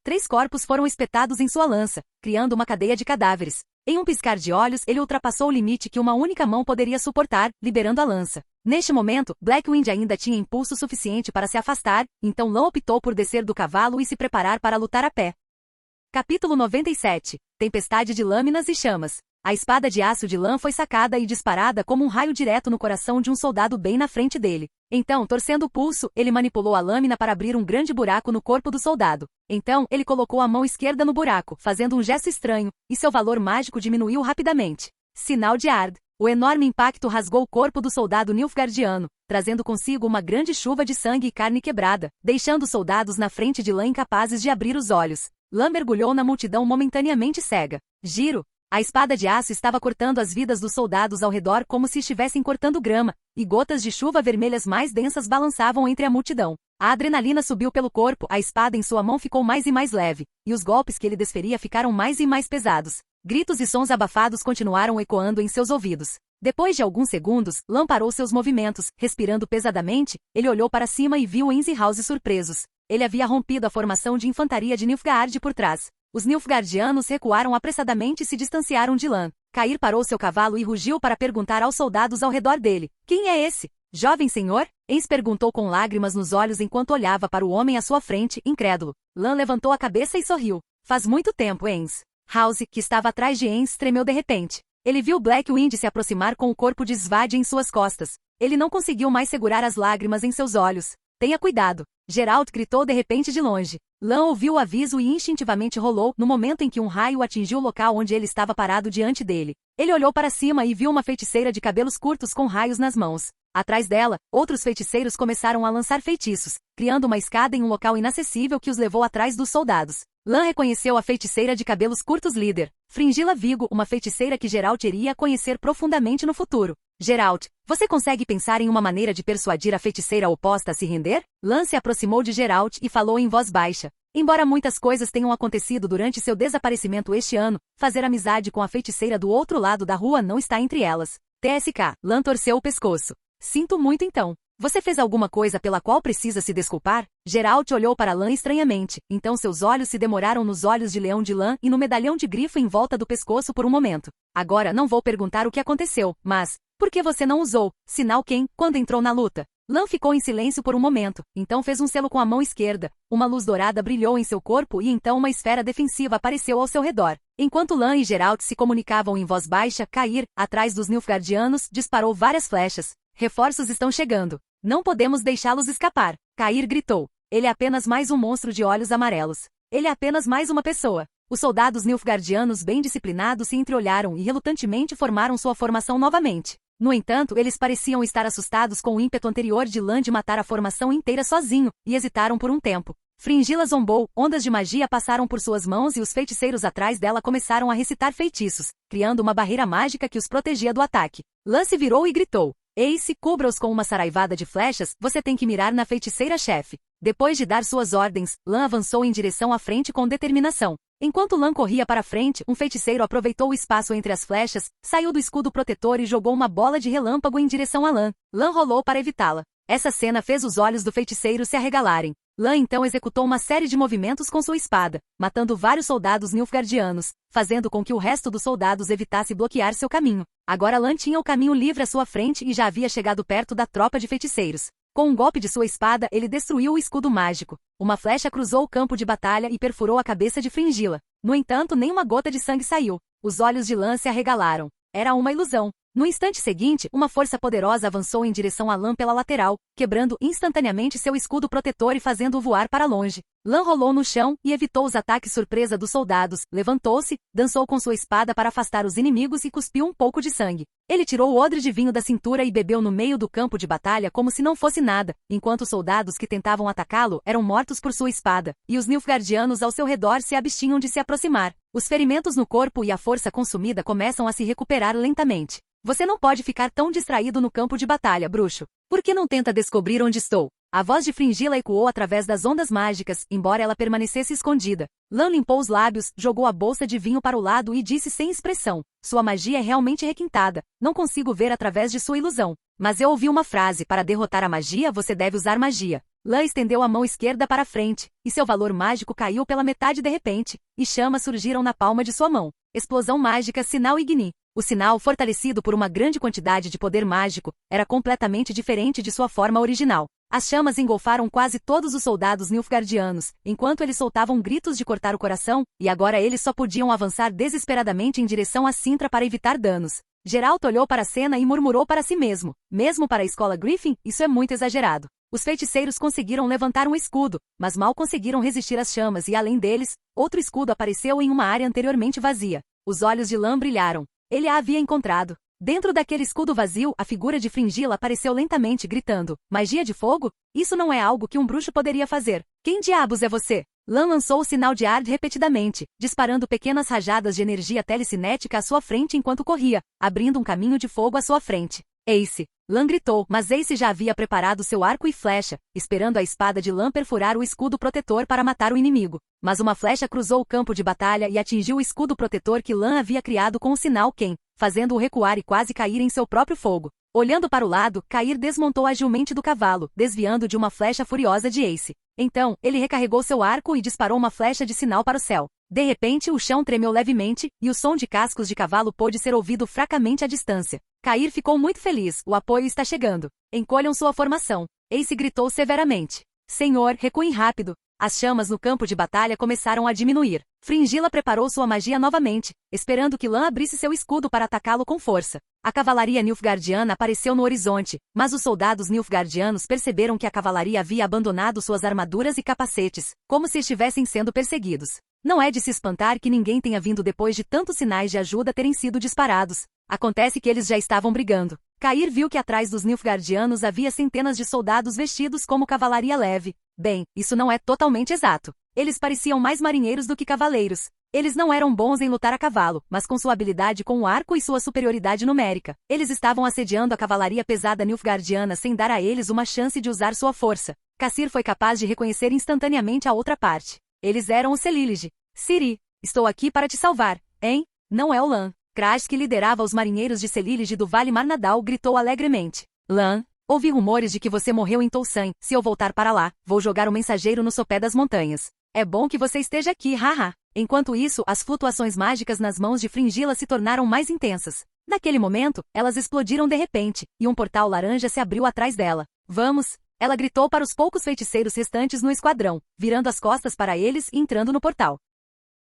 3 corpos foram espetados em sua lança, criando uma cadeia de cadáveres. Em um piscar de olhos, ele ultrapassou o limite que uma única mão poderia suportar, liberando a lança. Neste momento, Blackwind ainda tinha impulso suficiente para se afastar, então Lan optou por descer do cavalo e se preparar para lutar a pé. Capítulo 97. Tempestade de lâminas e chamas. A espada de aço de Lan foi sacada e disparada como um raio direto no coração de um soldado bem na frente dele. Então, torcendo o pulso, ele manipulou a lâmina para abrir um grande buraco no corpo do soldado. Então, ele colocou a mão esquerda no buraco, fazendo um gesto estranho, e seu valor mágico diminuiu rapidamente. Sinal de Ard. O enorme impacto rasgou o corpo do soldado Nilfgaardiano, trazendo consigo uma grande chuva de sangue e carne quebrada, deixando os soldados na frente de Lan incapazes de abrir os olhos. Lan mergulhou na multidão momentaneamente cega. Giro. A espada de aço estava cortando as vidas dos soldados ao redor como se estivessem cortando grama, e gotas de chuva vermelhas mais densas balançavam entre a multidão. A adrenalina subiu pelo corpo, a espada em sua mão ficou mais e mais leve, e os golpes que ele desferia ficaram mais e mais pesados. Gritos e sons abafados continuaram ecoando em seus ouvidos. Depois de alguns segundos, Lan parou seus movimentos, respirando pesadamente, ele olhou para cima e viu Enzi e House surpresos. Ele havia rompido a formação de infantaria de Nilfgaard por trás. Os Nilfgaardianos recuaram apressadamente e se distanciaram de Lan. Cair parou seu cavalo e rugiu para perguntar aos soldados ao redor dele. Quem é esse? Jovem senhor? Enz perguntou com lágrimas nos olhos enquanto olhava para o homem à sua frente, incrédulo. Lan levantou a cabeça e sorriu. Faz muito tempo, Enz. House, que estava atrás de Enz, tremeu de repente. Ele viu Blackwind se aproximar com o corpo de Svad em suas costas. Ele não conseguiu mais segurar as lágrimas em seus olhos. Tenha cuidado. Geralt gritou de repente de longe. Lan ouviu o aviso e instintivamente rolou no momento em que um raio atingiu o local onde ele estava parado diante dele. Ele olhou para cima e viu uma feiticeira de cabelos curtos com raios nas mãos. Atrás dela, outros feiticeiros começaram a lançar feitiços, criando uma escada em um local inacessível que os levou atrás dos soldados. Lan reconheceu a feiticeira de cabelos curtos líder, Fringilla Vigo, uma feiticeira que Geralt iria conhecer profundamente no futuro. Geralt, você consegue pensar em uma maneira de persuadir a feiticeira oposta a se render? Lan se aproximou de Geralt e falou em voz baixa. Embora muitas coisas tenham acontecido durante seu desaparecimento este ano, fazer amizade com a feiticeira do outro lado da rua não está entre elas. TSK. Lan torceu o pescoço. Sinto muito então. Você fez alguma coisa pela qual precisa se desculpar? Geralt olhou para Lan estranhamente, então seus olhos se demoraram nos olhos de leão de Lan e no medalhão de grifo em volta do pescoço por um momento. Agora não vou perguntar o que aconteceu, mas... por que você não usou sinal Ken quando entrou na luta? Lan ficou em silêncio por um momento, então fez um selo com a mão esquerda. Uma luz dourada brilhou em seu corpo e então uma esfera defensiva apareceu ao seu redor. Enquanto Lan e Geralt se comunicavam em voz baixa, Cair, atrás dos Nilfgaardianos, disparou várias flechas. Reforços estão chegando. Não podemos deixá-los escapar. Cair gritou. Ele é apenas mais um monstro de olhos amarelos. Ele é apenas mais uma pessoa. Os soldados Nilfgaardianos bem disciplinados se entreolharam e relutantemente formaram sua formação novamente. No entanto, eles pareciam estar assustados com o ímpeto anterior de Lan de matar a formação inteira sozinho, e hesitaram por um tempo. Fringilla zombou, ondas de magia passaram por suas mãos e os feiticeiros atrás dela começaram a recitar feitiços, criando uma barreira mágica que os protegia do ataque. Lan se virou e gritou. Ace, cubra-os com uma saraivada de flechas, você tem que mirar na feiticeira-chefe. Depois de dar suas ordens, Lan avançou em direção à frente com determinação. Enquanto Lan corria para frente, um feiticeiro aproveitou o espaço entre as flechas, saiu do escudo protetor e jogou uma bola de relâmpago em direção a Lan. Lan rolou para evitá-la. Essa cena fez os olhos do feiticeiro se arregalarem. Lan então executou uma série de movimentos com sua espada, matando vários soldados Nilfgaardianos, fazendo com que o resto dos soldados evitasse bloquear seu caminho. Agora Lan tinha o caminho livre à sua frente e já havia chegado perto da tropa de feiticeiros. Com um golpe de sua espada, ele destruiu o escudo mágico. Uma flecha cruzou o campo de batalha e perfurou a cabeça de Fringilla. No entanto, nenhuma gota de sangue saiu. Os olhos de Lan se arregalaram. Era uma ilusão. No instante seguinte, uma força poderosa avançou em direção a Lan pela lateral, quebrando instantaneamente seu escudo protetor e fazendo-o voar para longe. Lan rolou no chão e evitou os ataques surpresa dos soldados, levantou-se, dançou com sua espada para afastar os inimigos e cuspiu um pouco de sangue. Ele tirou o odre de vinho da cintura e bebeu no meio do campo de batalha como se não fosse nada, enquanto os soldados que tentavam atacá-lo eram mortos por sua espada, e os Nilfgaardianos ao seu redor se abstinham de se aproximar. Os ferimentos no corpo e a força consumida começam a se recuperar lentamente. Você não pode ficar tão distraído no campo de batalha, bruxo. Por que não tenta descobrir onde estou? A voz de Fringilla ecoou através das ondas mágicas, embora ela permanecesse escondida. Lan limpou os lábios, jogou a bolsa de vinho para o lado e disse sem expressão: sua magia é realmente requintada. Não consigo ver através de sua ilusão. Mas eu ouvi uma frase: para derrotar a magia, você deve usar magia. Lan estendeu a mão esquerda para a frente, e seu valor mágico caiu pela metade de repente, e chamas surgiram na palma de sua mão. Explosão mágica, sinal Igni. O sinal, fortalecido por uma grande quantidade de poder mágico, era completamente diferente de sua forma original. As chamas engolfaram quase todos os soldados nilfgaardianos, enquanto eles soltavam gritos de cortar o coração, e agora eles só podiam avançar desesperadamente em direção a Cintra para evitar danos. Geralt olhou para a cena e murmurou para si mesmo: mesmo para a escola Griffin, isso é muito exagerado. Os feiticeiros conseguiram levantar um escudo, mas mal conseguiram resistir às chamas e, além deles, outro escudo apareceu em uma área anteriormente vazia. Os olhos de Lan brilharam. Ele a havia encontrado. Dentro daquele escudo vazio, a figura de Fringilla apareceu lentamente, gritando: magia de fogo? Isso não é algo que um bruxo poderia fazer. Quem diabos é você? Lan lançou o sinal de Ard repetidamente, disparando pequenas rajadas de energia telecinética à sua frente enquanto corria, abrindo um caminho de fogo à sua frente. Ace! Lan gritou, mas Ace já havia preparado seu arco e flecha, esperando a espada de Lan perfurar o escudo protetor para matar o inimigo. Mas uma flecha cruzou o campo de batalha e atingiu o escudo protetor que Lan havia criado com o sinal Ken, fazendo-o recuar e quase cair em seu próprio fogo. Olhando para o lado, Cair desmontou agilmente do cavalo, desviando de uma flecha furiosa de Ace. Então, ele recarregou seu arco e disparou uma flecha de sinal para o céu. De repente, o chão tremeu levemente, e o som de cascos de cavalo pôde ser ouvido fracamente à distância. Cair ficou muito feliz: o apoio está chegando. Encolham sua formação. Ace gritou severamente: Senhor, recuem rápido. As chamas no campo de batalha começaram a diminuir. Fringilla preparou sua magia novamente, esperando que Lan abrisse seu escudo para atacá-lo com força. A cavalaria nilfgaardiana apareceu no horizonte, mas os soldados nilfgaardianos perceberam que a cavalaria havia abandonado suas armaduras e capacetes, como se estivessem sendo perseguidos. Não é de se espantar que ninguém tenha vindo depois de tantos sinais de ajuda terem sido disparados. Acontece que eles já estavam brigando. Cair viu que atrás dos nilfgaardianos havia centenas de soldados vestidos como cavalaria leve. Bem, isso não é totalmente exato. Eles pareciam mais marinheiros do que cavaleiros. Eles não eram bons em lutar a cavalo, mas com sua habilidade com o arco e sua superioridade numérica, eles estavam assediando a cavalaria pesada nilfgaardiana sem dar a eles uma chance de usar sua força. Cassir foi capaz de reconhecer instantaneamente a outra parte. Eles eram os Celílige. Ciri, estou aqui para te salvar, hein? Não é o Lan. Krash, que liderava os marinheiros de Celílige do Vale Marnadal, gritou alegremente: Lan, ouvi rumores de que você morreu em Tolsan. Se eu voltar para lá, vou jogar o mensageiro no sopé das montanhas. É bom que você esteja aqui, haha. Enquanto isso, as flutuações mágicas nas mãos de Fringilla se tornaram mais intensas. Naquele momento, elas explodiram de repente, e um portal laranja se abriu atrás dela. Vamos! Ela gritou para os poucos feiticeiros restantes no esquadrão, virando as costas para eles e entrando no portal.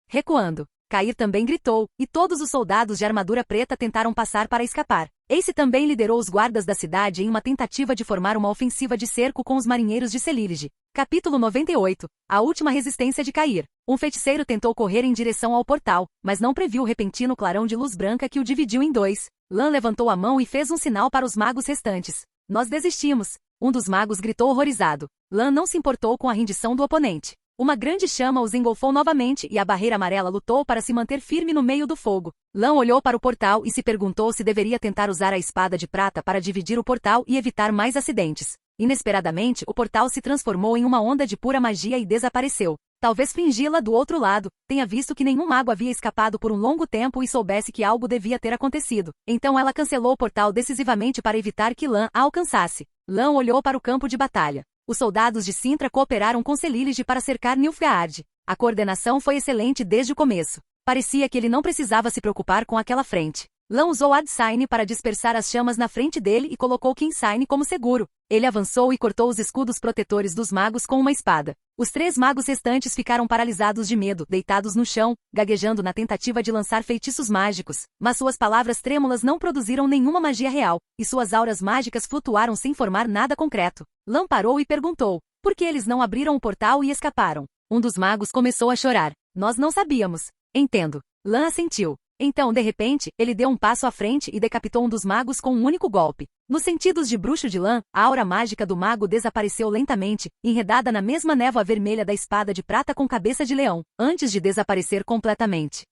Recuando, Cair também gritou, e todos os soldados de armadura preta tentaram passar para escapar. Ace também liderou os guardas da cidade em uma tentativa de formar uma ofensiva de cerco com os marinheiros de Celílige. Capítulo 98. A última resistência de Cair. Um feiticeiro tentou correr em direção ao portal, mas não previu o repentino clarão de luz branca que o dividiu em dois. Lan levantou a mão e fez um sinal para os magos restantes. Nós desistimos. Um dos magos gritou horrorizado. Lan não se importou com a rendição do oponente. Uma grande chama os engolfou novamente e a barreira amarela lutou para se manter firme no meio do fogo. Lan olhou para o portal e se perguntou se deveria tentar usar a espada de prata para dividir o portal e evitar mais acidentes. Inesperadamente, o portal se transformou em uma onda de pura magia e desapareceu. Talvez Fringilla, do outro lado, tenha visto que nenhum mago havia escapado por um longo tempo e soubesse que algo devia ter acontecido. Então ela cancelou o portal decisivamente para evitar que Lan a alcançasse. Lan olhou para o campo de batalha. Os soldados de Cintra cooperaram com Celílige para cercar Nilfgaard. A coordenação foi excelente desde o começo. Parecia que ele não precisava se preocupar com aquela frente. Lan usou Adsign para dispersar as chamas na frente dele e colocou Kinsign como seguro. Ele avançou e cortou os escudos protetores dos magos com uma espada. Os 3 magos restantes ficaram paralisados de medo, deitados no chão, gaguejando na tentativa de lançar feitiços mágicos. Mas suas palavras trêmulas não produziram nenhuma magia real, e suas auras mágicas flutuaram sem formar nada concreto. Lan parou e perguntou: por que eles não abriram o portal e escaparam? Um dos magos começou a chorar. Nós não sabíamos. Entendo. Lan assentiu. Então, de repente, ele deu um passo à frente e decapitou um dos magos com um único golpe. Nos sentidos de bruxo de Lan, a aura mágica do mago desapareceu lentamente, enredada na mesma névoa vermelha da espada de prata com cabeça de leão, antes de desaparecer completamente.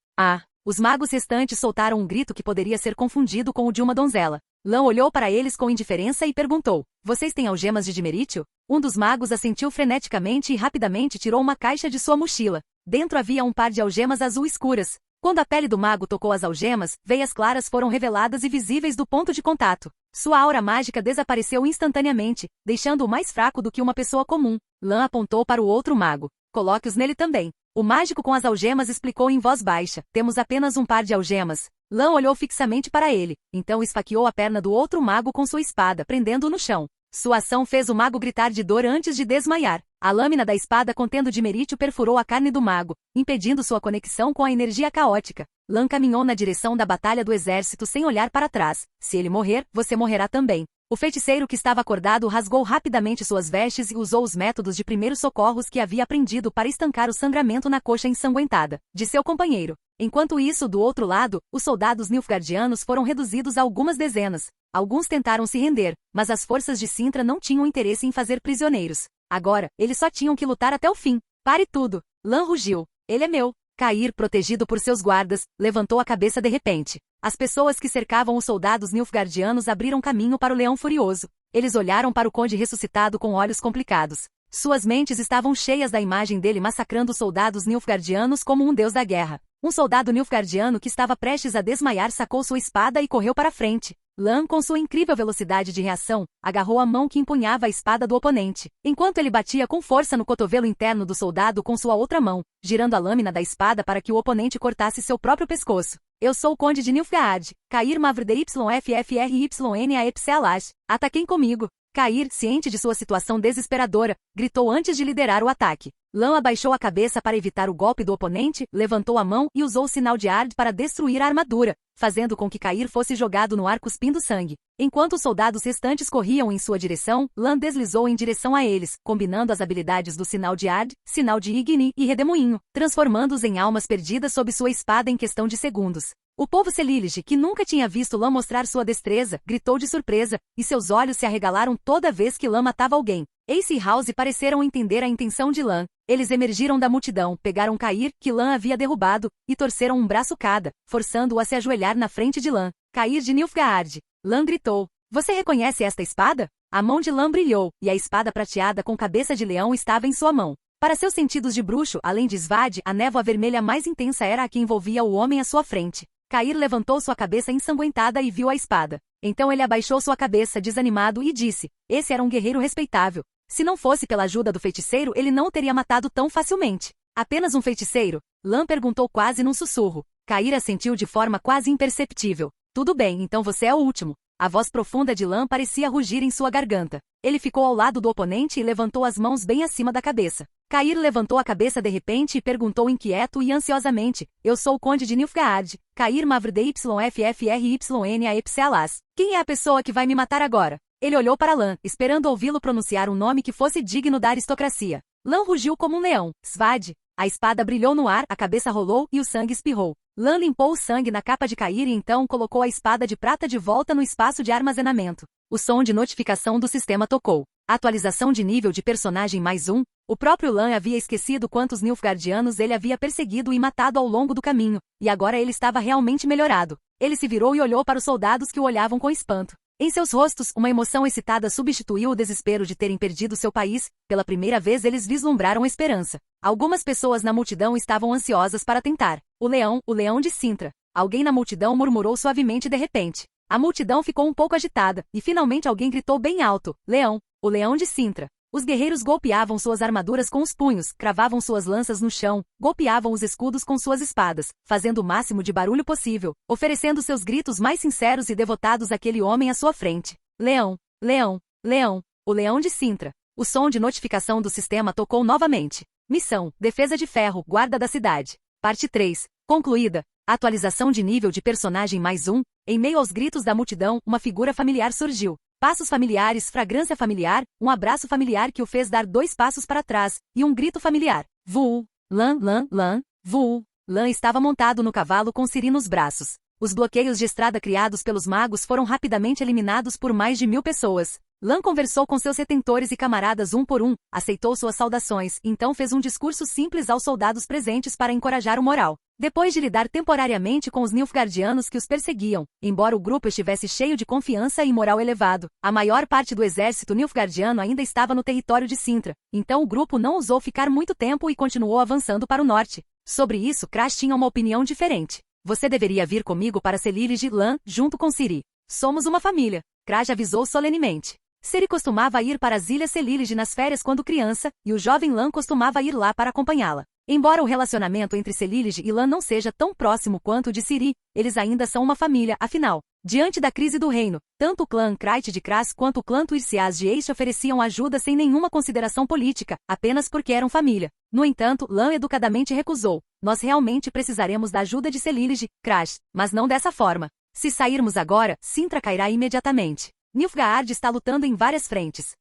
Os magos restantes soltaram um grito que poderia ser confundido com o de uma donzela. Lan olhou para eles com indiferença e perguntou: vocês têm algemas de dimerítio? Um dos magos assentiu freneticamente e rapidamente tirou uma caixa de sua mochila. Dentro havia um par de algemas azul escuras. Quando a pele do mago tocou as algemas, veias claras foram reveladas e visíveis do ponto de contato. Sua aura mágica desapareceu instantaneamente, deixando-o mais fraco do que uma pessoa comum. Lan apontou para o outro mago. Coloque-os nele também. O mágico com as algemas explicou em voz baixa: temos apenas um par de algemas. Lan olhou fixamente para ele, então esfaqueou a perna do outro mago com sua espada, prendendo-o no chão. Sua ação fez o mago gritar de dor antes de desmaiar. A lâmina da espada contendo dimerítio perfurou a carne do mago, impedindo sua conexão com a energia caótica. Lan caminhou na direção da batalha do exército sem olhar para trás. Se ele morrer, você morrerá também. O feiticeiro que estava acordado rasgou rapidamente suas vestes e usou os métodos de primeiros socorros que havia aprendido para estancar o sangramento na coxa ensanguentada de seu companheiro. Enquanto isso, do outro lado, os soldados nilfgaardianos foram reduzidos a algumas dezenas. Alguns tentaram se render, mas as forças de Cintra não tinham interesse em fazer prisioneiros. Agora, eles só tinham que lutar até o fim. Pare tudo! Lan rugiu. Ele é meu. Cair, protegido por seus guardas, levantou a cabeça de repente. As pessoas que cercavam os soldados nilfgaardianos abriram caminho para o leão furioso. Eles olharam para o conde ressuscitado com olhos complicados. Suas mentes estavam cheias da imagem dele massacrando os soldados nilfgaardianos como um deus da guerra. Um soldado nilfgaardiano que estava prestes a desmaiar sacou sua espada e correu para frente. Lan, com sua incrível velocidade de reação, agarrou a mão que empunhava a espada do oponente, enquanto ele batia com força no cotovelo interno do soldado com sua outra mão, girando a lâmina da espada para que o oponente cortasse seu próprio pescoço. Eu sou o Conde de Nilfgaard. Cair Mavr DYFFRYNAEPSEALASH. Ataquem comigo. Cair, ciente de sua situação desesperadora, gritou antes de liderar o ataque. Lan abaixou a cabeça para evitar o golpe do oponente, levantou a mão e usou o sinal de Ard para destruir a armadura, fazendo com que Cair fosse jogado no ar cuspindo sangue. Enquanto os soldados restantes corriam em sua direção, Lan deslizou em direção a eles, combinando as habilidades do sinal de Ard, sinal de Igni e redemoinho, transformando-os em almas perdidas sob sua espada em questão de segundos. O povo Celillige, que nunca tinha visto Lan mostrar sua destreza, gritou de surpresa, e seus olhos se arregalaram toda vez que Lan matava alguém. Ace e House pareceram entender a intenção de Lan. Eles emergiram da multidão, pegaram Cair, que Lan havia derrubado, e torceram um braço cada, forçando-o a se ajoelhar na frente de Lan. Cair de Nilfgaard. Lan gritou: você reconhece esta espada? A mão de Lan brilhou, e a espada prateada com cabeça de leão estava em sua mão. Para seus sentidos de bruxo, além de Svad, a névoa vermelha mais intensa era a que envolvia o homem à sua frente. Cair levantou sua cabeça ensanguentada e viu a espada. Então ele abaixou sua cabeça desanimado e disse: esse era um guerreiro respeitável. Se não fosse pela ajuda do feiticeiro, ele não o teria matado tão facilmente. Apenas um feiticeiro? Lan perguntou quase num sussurro. Cair assentiu de forma quase imperceptível. Tudo bem, então você é o último. A voz profunda de Lan parecia rugir em sua garganta. Ele ficou ao lado do oponente e levantou as mãos bem acima da cabeça. Cair levantou a cabeça de repente e perguntou inquieto e ansiosamente: eu sou o Conde de Nilfgaard. Cair Mavr DYFFRYNAEPSEALAS. Quem é a pessoa que vai me matar agora? Ele olhou para Lan, esperando ouvi-lo pronunciar um nome que fosse digno da aristocracia. Lan rugiu como um leão. Svad. A espada brilhou no ar, a cabeça rolou e o sangue espirrou. Lan limpou o sangue na capa de Cair e então colocou a espada de prata de volta no espaço de armazenamento. O som de notificação do sistema tocou. Atualização de nível de personagem +1. O próprio Lan havia esquecido quantos nilfgaardianos ele havia perseguido e matado ao longo do caminho, e agora ele estava realmente melhorado. Ele se virou e olhou para os soldados que o olhavam com espanto. Em seus rostos, uma emoção excitada substituiu o desespero de terem perdido seu país. Pela primeira vez eles vislumbraram esperança. Algumas pessoas na multidão estavam ansiosas para tentar. O leão de Cintra. Alguém na multidão murmurou suavemente de repente. A multidão ficou um pouco agitada, e finalmente alguém gritou bem alto: leão, o leão de Cintra. Os guerreiros golpeavam suas armaduras com os punhos, cravavam suas lanças no chão, golpeavam os escudos com suas espadas, fazendo o máximo de barulho possível, oferecendo seus gritos mais sinceros e devotados àquele homem à sua frente. Leão, leão, leão, o leão de Cintra. O som de notificação do sistema tocou novamente. Missão: Defesa de Ferro, Guarda da Cidade. Parte 3. Concluída. Atualização de nível de personagem +1. Em meio aos gritos da multidão, uma figura familiar surgiu. Passos familiares, fragrância familiar, um abraço familiar que o fez dar 2 passos para trás, e um grito familiar. Vuu! Lan, lan, lan, vuu! Lan estava montado no cavalo com Ciri nos braços. Os bloqueios de estrada criados pelos magos foram rapidamente eliminados por mais de 1000 pessoas. Lan conversou com seus retentores e camaradas um por um, aceitou suas saudações, então fez um discurso simples aos soldados presentes para encorajar o moral. Depois de lidar temporariamente com os Nilfgaardianos que os perseguiam, embora o grupo estivesse cheio de confiança e moral elevado, a maior parte do exército Nilfgaardiano ainda estava no território de Cintra, então o grupo não ousou ficar muito tempo e continuou avançando para o norte. Sobre isso, Crash tinha uma opinião diferente. Você deveria vir comigo para Celílige Lan, junto com Ciri. Somos uma família. Crash avisou solenemente. Ciri costumava ir para as Ilhas Celílige nas férias quando criança, e o jovem Lan costumava ir lá para acompanhá-la. Embora o relacionamento entre Celílige e Lan não seja tão próximo quanto o de Ciri, eles ainda são uma família, afinal. Diante da crise do reino, tanto o clã Krayt de Kras quanto o clã Tuircias de Eist ofereciam ajuda sem nenhuma consideração política, apenas porque eram família. No entanto, Lan educadamente recusou. Nós realmente precisaremos da ajuda de Celílige, Crash, mas não dessa forma. Se sairmos agora, Cintra cairá imediatamente. Nilfgaard está lutando em várias frentes.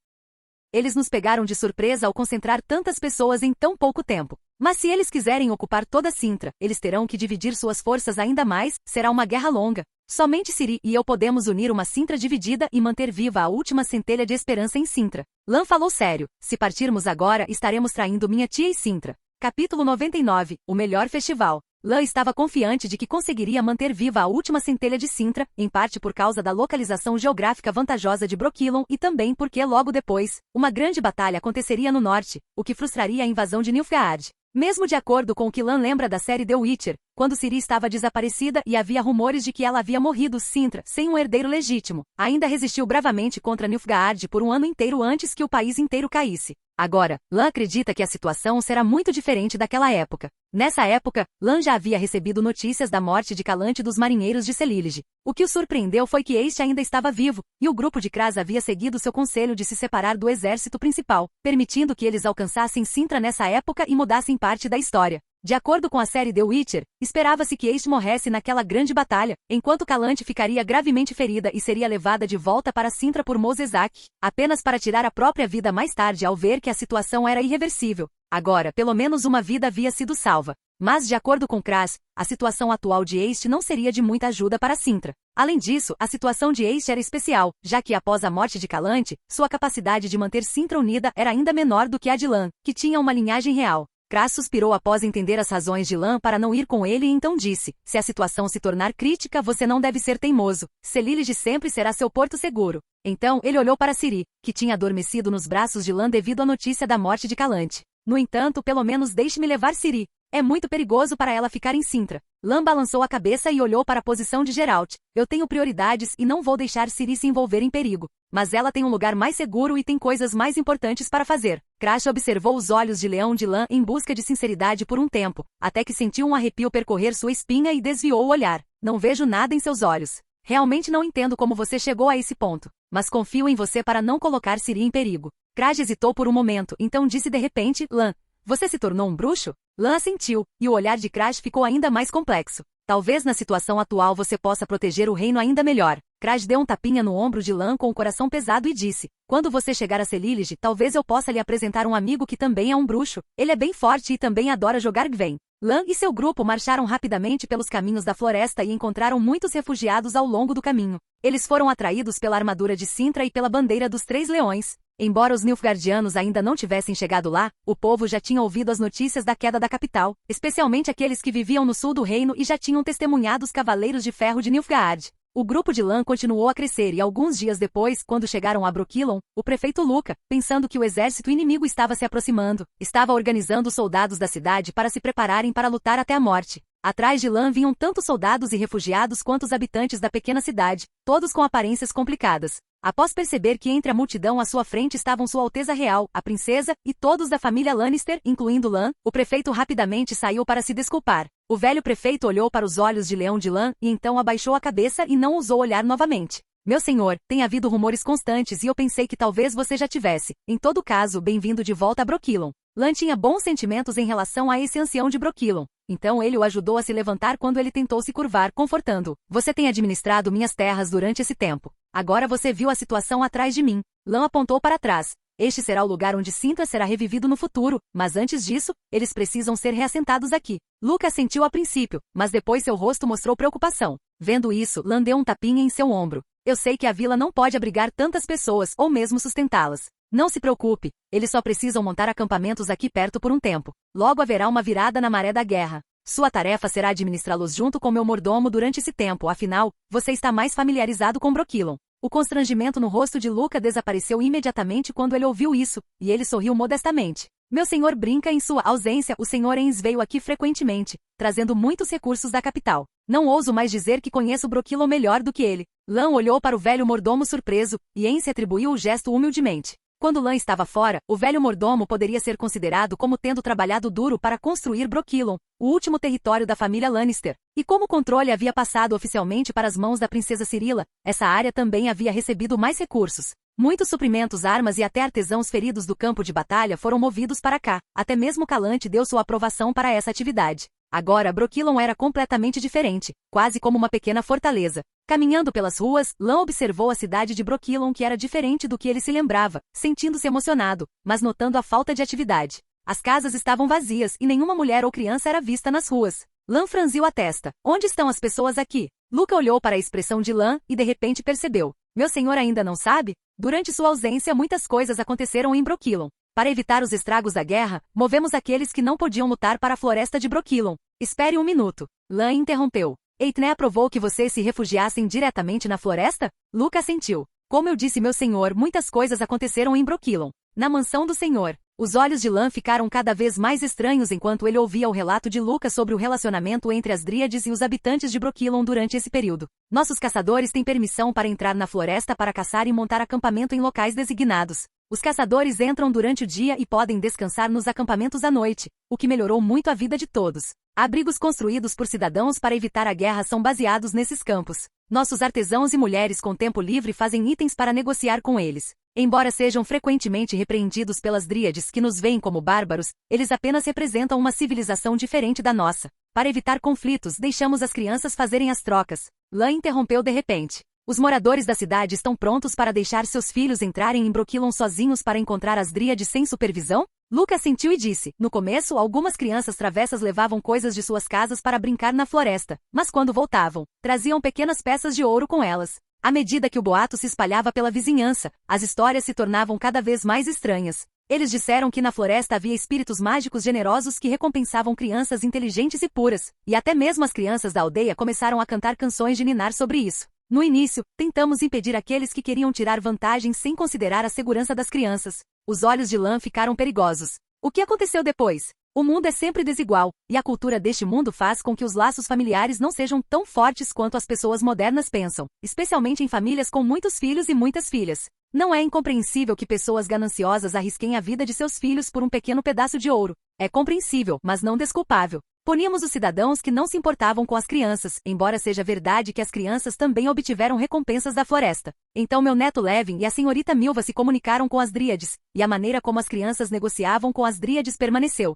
Eles nos pegaram de surpresa ao concentrar tantas pessoas em tão pouco tempo. Mas se eles quiserem ocupar toda Cintra, eles terão que dividir suas forças ainda mais, será uma guerra longa. Somente Ciri e eu podemos unir uma Cintra dividida e manter viva a última centelha de esperança em Cintra. Lan falou sério. Se partirmos agora, estaremos traindo minha tia e Cintra. Capítulo 99. O melhor festival. Lan estava confiante de que conseguiria manter viva a última centelha de Cintra, em parte por causa da localização geográfica vantajosa de Brokilon e também porque, logo depois, uma grande batalha aconteceria no norte, o que frustraria a invasão de Nilfgaard. Mesmo de acordo com o que Lan lembra da série The Witcher, quando Ciri estava desaparecida e havia rumores de que ela havia morrido Cintra sem um herdeiro legítimo, ainda resistiu bravamente contra Nilfgaard por um ano inteiro antes que o país inteiro caísse. Agora, Lan acredita que a situação será muito diferente daquela época. Nessa época, Lan já havia recebido notícias da morte de Calante dos marinheiros de Celílige. O que o surpreendeu foi que este ainda estava vivo, e o grupo de Kras havia seguido seu conselho de se separar do exército principal, permitindo que eles alcançassem Cintra nessa época e mudassem parte da história. De acordo com a série The Witcher, esperava-se que este morresse naquela grande batalha, enquanto Calante ficaria gravemente ferida e seria levada de volta para Cintra por Mosezak, apenas para tirar a própria vida mais tarde ao ver que a situação era irreversível. Agora, pelo menos uma vida havia sido salva. Mas, de acordo com Kras, a situação atual de Eist não seria de muita ajuda para Cintra. Além disso, a situação de Eist era especial, já que após a morte de Calante, sua capacidade de manter Cintra unida era ainda menor do que a de Lan, que tinha uma linhagem real. Kras suspirou após entender as razões de Lan para não ir com ele e então disse, se a situação se tornar crítica você não deve ser teimoso, Celílige sempre será seu porto seguro. Então, ele olhou para Ciri, que tinha adormecido nos braços de Lan devido à notícia da morte de Calante. No entanto, pelo menos deixe-me levar Ciri. É muito perigoso para ela ficar em Cintra. Lan balançou a cabeça e olhou para a posição de Geralt. Eu tenho prioridades e não vou deixar Ciri se envolver em perigo. Mas ela tem um lugar mais seguro e tem coisas mais importantes para fazer. Crash observou os olhos de leão de Lan em busca de sinceridade por um tempo, até que sentiu um arrepio percorrer sua espinha e desviou o olhar. Não vejo nada em seus olhos. Realmente não entendo como você chegou a esse ponto, mas confio em você para não colocar Ciri em perigo. Crash hesitou por um momento, então disse de repente, Lan, você se tornou um bruxo? Lan assentiu, e o olhar de Crash ficou ainda mais complexo. Talvez na situação atual você possa proteger o reino ainda melhor. Crash deu um tapinha no ombro de Lan com o coração pesado e disse, quando você chegar a Celílige, talvez eu possa lhe apresentar um amigo que também é um bruxo. Ele é bem forte e também adora jogar Gwen. Lan e seu grupo marcharam rapidamente pelos caminhos da floresta e encontraram muitos refugiados ao longo do caminho. Eles foram atraídos pela armadura de Cintra e pela bandeira dos Três Leões. Embora os Nilfgaardianos ainda não tivessem chegado lá, o povo já tinha ouvido as notícias da queda da capital, especialmente aqueles que viviam no sul do reino e já tinham testemunhado os Cavaleiros de Ferro de Nilfgaard. O grupo de Lan continuou a crescer e alguns dias depois, quando chegaram a Brokilon, o prefeito Luca, pensando que o exército inimigo estava se aproximando, estava organizando os soldados da cidade para se prepararem para lutar até a morte. Atrás de Lan vinham tanto soldados e refugiados quanto os habitantes da pequena cidade, todos com aparências complicadas. Após perceber que entre a multidão à sua frente estavam Sua Alteza Real, a princesa, e todos da família Lannister, incluindo Lan, o prefeito rapidamente saiu para se desculpar. O velho prefeito olhou para os olhos de Leão de Lan e então abaixou a cabeça e não ousou olhar novamente. Meu senhor, tem havido rumores constantes e eu pensei que talvez você já tivesse. Em todo caso, bem-vindo de volta a Brokilon. Lan tinha bons sentimentos em relação a esse ancião de Brokilon. Então ele o ajudou a se levantar quando ele tentou se curvar, confortando-o. Você tem administrado minhas terras durante esse tempo. Agora você viu a situação atrás de mim. Lan apontou para trás. Este será o lugar onde Cintra será revivido no futuro, mas antes disso, eles precisam ser reassentados aqui. Luca assentiu a princípio, mas depois seu rosto mostrou preocupação. Vendo isso, Lan deu um tapinha em seu ombro. Eu sei que a vila não pode abrigar tantas pessoas ou mesmo sustentá-las. Não se preocupe, eles só precisam montar acampamentos aqui perto por um tempo. Logo haverá uma virada na maré da guerra. Sua tarefa será administrá-los junto com meu mordomo durante esse tempo, afinal, você está mais familiarizado com Brokilon. O constrangimento no rosto de Luca desapareceu imediatamente quando ele ouviu isso, e ele sorriu modestamente. Meu senhor brinca em sua ausência, o senhor Enz veio aqui frequentemente, trazendo muitos recursos da capital. Não ouso mais dizer que conheço Brokilon melhor do que ele. Lan olhou para o velho mordomo surpreso, e Enz atribuiu o gesto humildemente. Quando Lan estava fora, o velho mordomo poderia ser considerado como tendo trabalhado duro para construir Brokilon, o último território da família Lannister. E como o controle havia passado oficialmente para as mãos da princesa Cirila, essa área também havia recebido mais recursos. Muitos suprimentos, armas e até artesãos feridos do campo de batalha foram movidos para cá. Até mesmo Calante deu sua aprovação para essa atividade. Agora Brokilon era completamente diferente, quase como uma pequena fortaleza. Caminhando pelas ruas, Lan observou a cidade de Brokilon, que era diferente do que ele se lembrava, sentindo-se emocionado, mas notando a falta de atividade. As casas estavam vazias e nenhuma mulher ou criança era vista nas ruas. Lan franziu a testa. Onde estão as pessoas aqui? Luca olhou para a expressão de Lan e de repente percebeu. Meu senhor ainda não sabe? Durante sua ausência muitas coisas aconteceram em Brokilon. Para evitar os estragos da guerra, movemos aqueles que não podiam lutar para a floresta de Brokilon. Espere um minuto. Lan interrompeu. Eitne aprovou que vocês se refugiassem diretamente na floresta? Luca assentiu. Como eu disse, meu senhor, muitas coisas aconteceram em Brokilon. Na mansão do senhor. Os olhos de Lan ficaram cada vez mais estranhos enquanto ele ouvia o relato de Luca sobre o relacionamento entre as Dríades e os habitantes de Brokilon durante esse período. Nossos caçadores têm permissão para entrar na floresta para caçar e montar acampamento em locais designados. Os caçadores entram durante o dia e podem descansar nos acampamentos à noite, o que melhorou muito a vida de todos. Abrigos construídos por cidadãos para evitar a guerra são baseados nesses campos. Nossos artesãos e mulheres com tempo livre fazem itens para negociar com eles. Embora sejam frequentemente repreendidos pelas Dríades que nos veem como bárbaros, eles apenas representam uma civilização diferente da nossa. Para evitar conflitos, deixamos as crianças fazerem as trocas. Lan interrompeu de repente. Os moradores da cidade estão prontos para deixar seus filhos entrarem em Brokilon sozinhos para encontrar as Dríades sem supervisão? Luca assentiu e disse, no começo algumas crianças travessas levavam coisas de suas casas para brincar na floresta, mas quando voltavam, traziam pequenas peças de ouro com elas. À medida que o boato se espalhava pela vizinhança, as histórias se tornavam cada vez mais estranhas. Eles disseram que na floresta havia espíritos mágicos generosos que recompensavam crianças inteligentes e puras, e até mesmo as crianças da aldeia começaram a cantar canções de ninar sobre isso. No início, tentamos impedir aqueles que queriam tirar vantagem sem considerar a segurança das crianças. Os olhos de Lan ficaram perigosos. O que aconteceu depois? O mundo é sempre desigual, e a cultura deste mundo faz com que os laços familiares não sejam tão fortes quanto as pessoas modernas pensam, especialmente em famílias com muitos filhos e muitas filhas. Não é incompreensível que pessoas gananciosas arrisquem a vida de seus filhos por um pequeno pedaço de ouro. É compreensível, mas não desculpável. Puníamos os cidadãos que não se importavam com as crianças, embora seja verdade que as crianças também obtiveram recompensas da floresta. Então meu neto Levin e a senhorita Milva se comunicaram com as Dríades, e a maneira como as crianças negociavam com as Dríades permaneceu.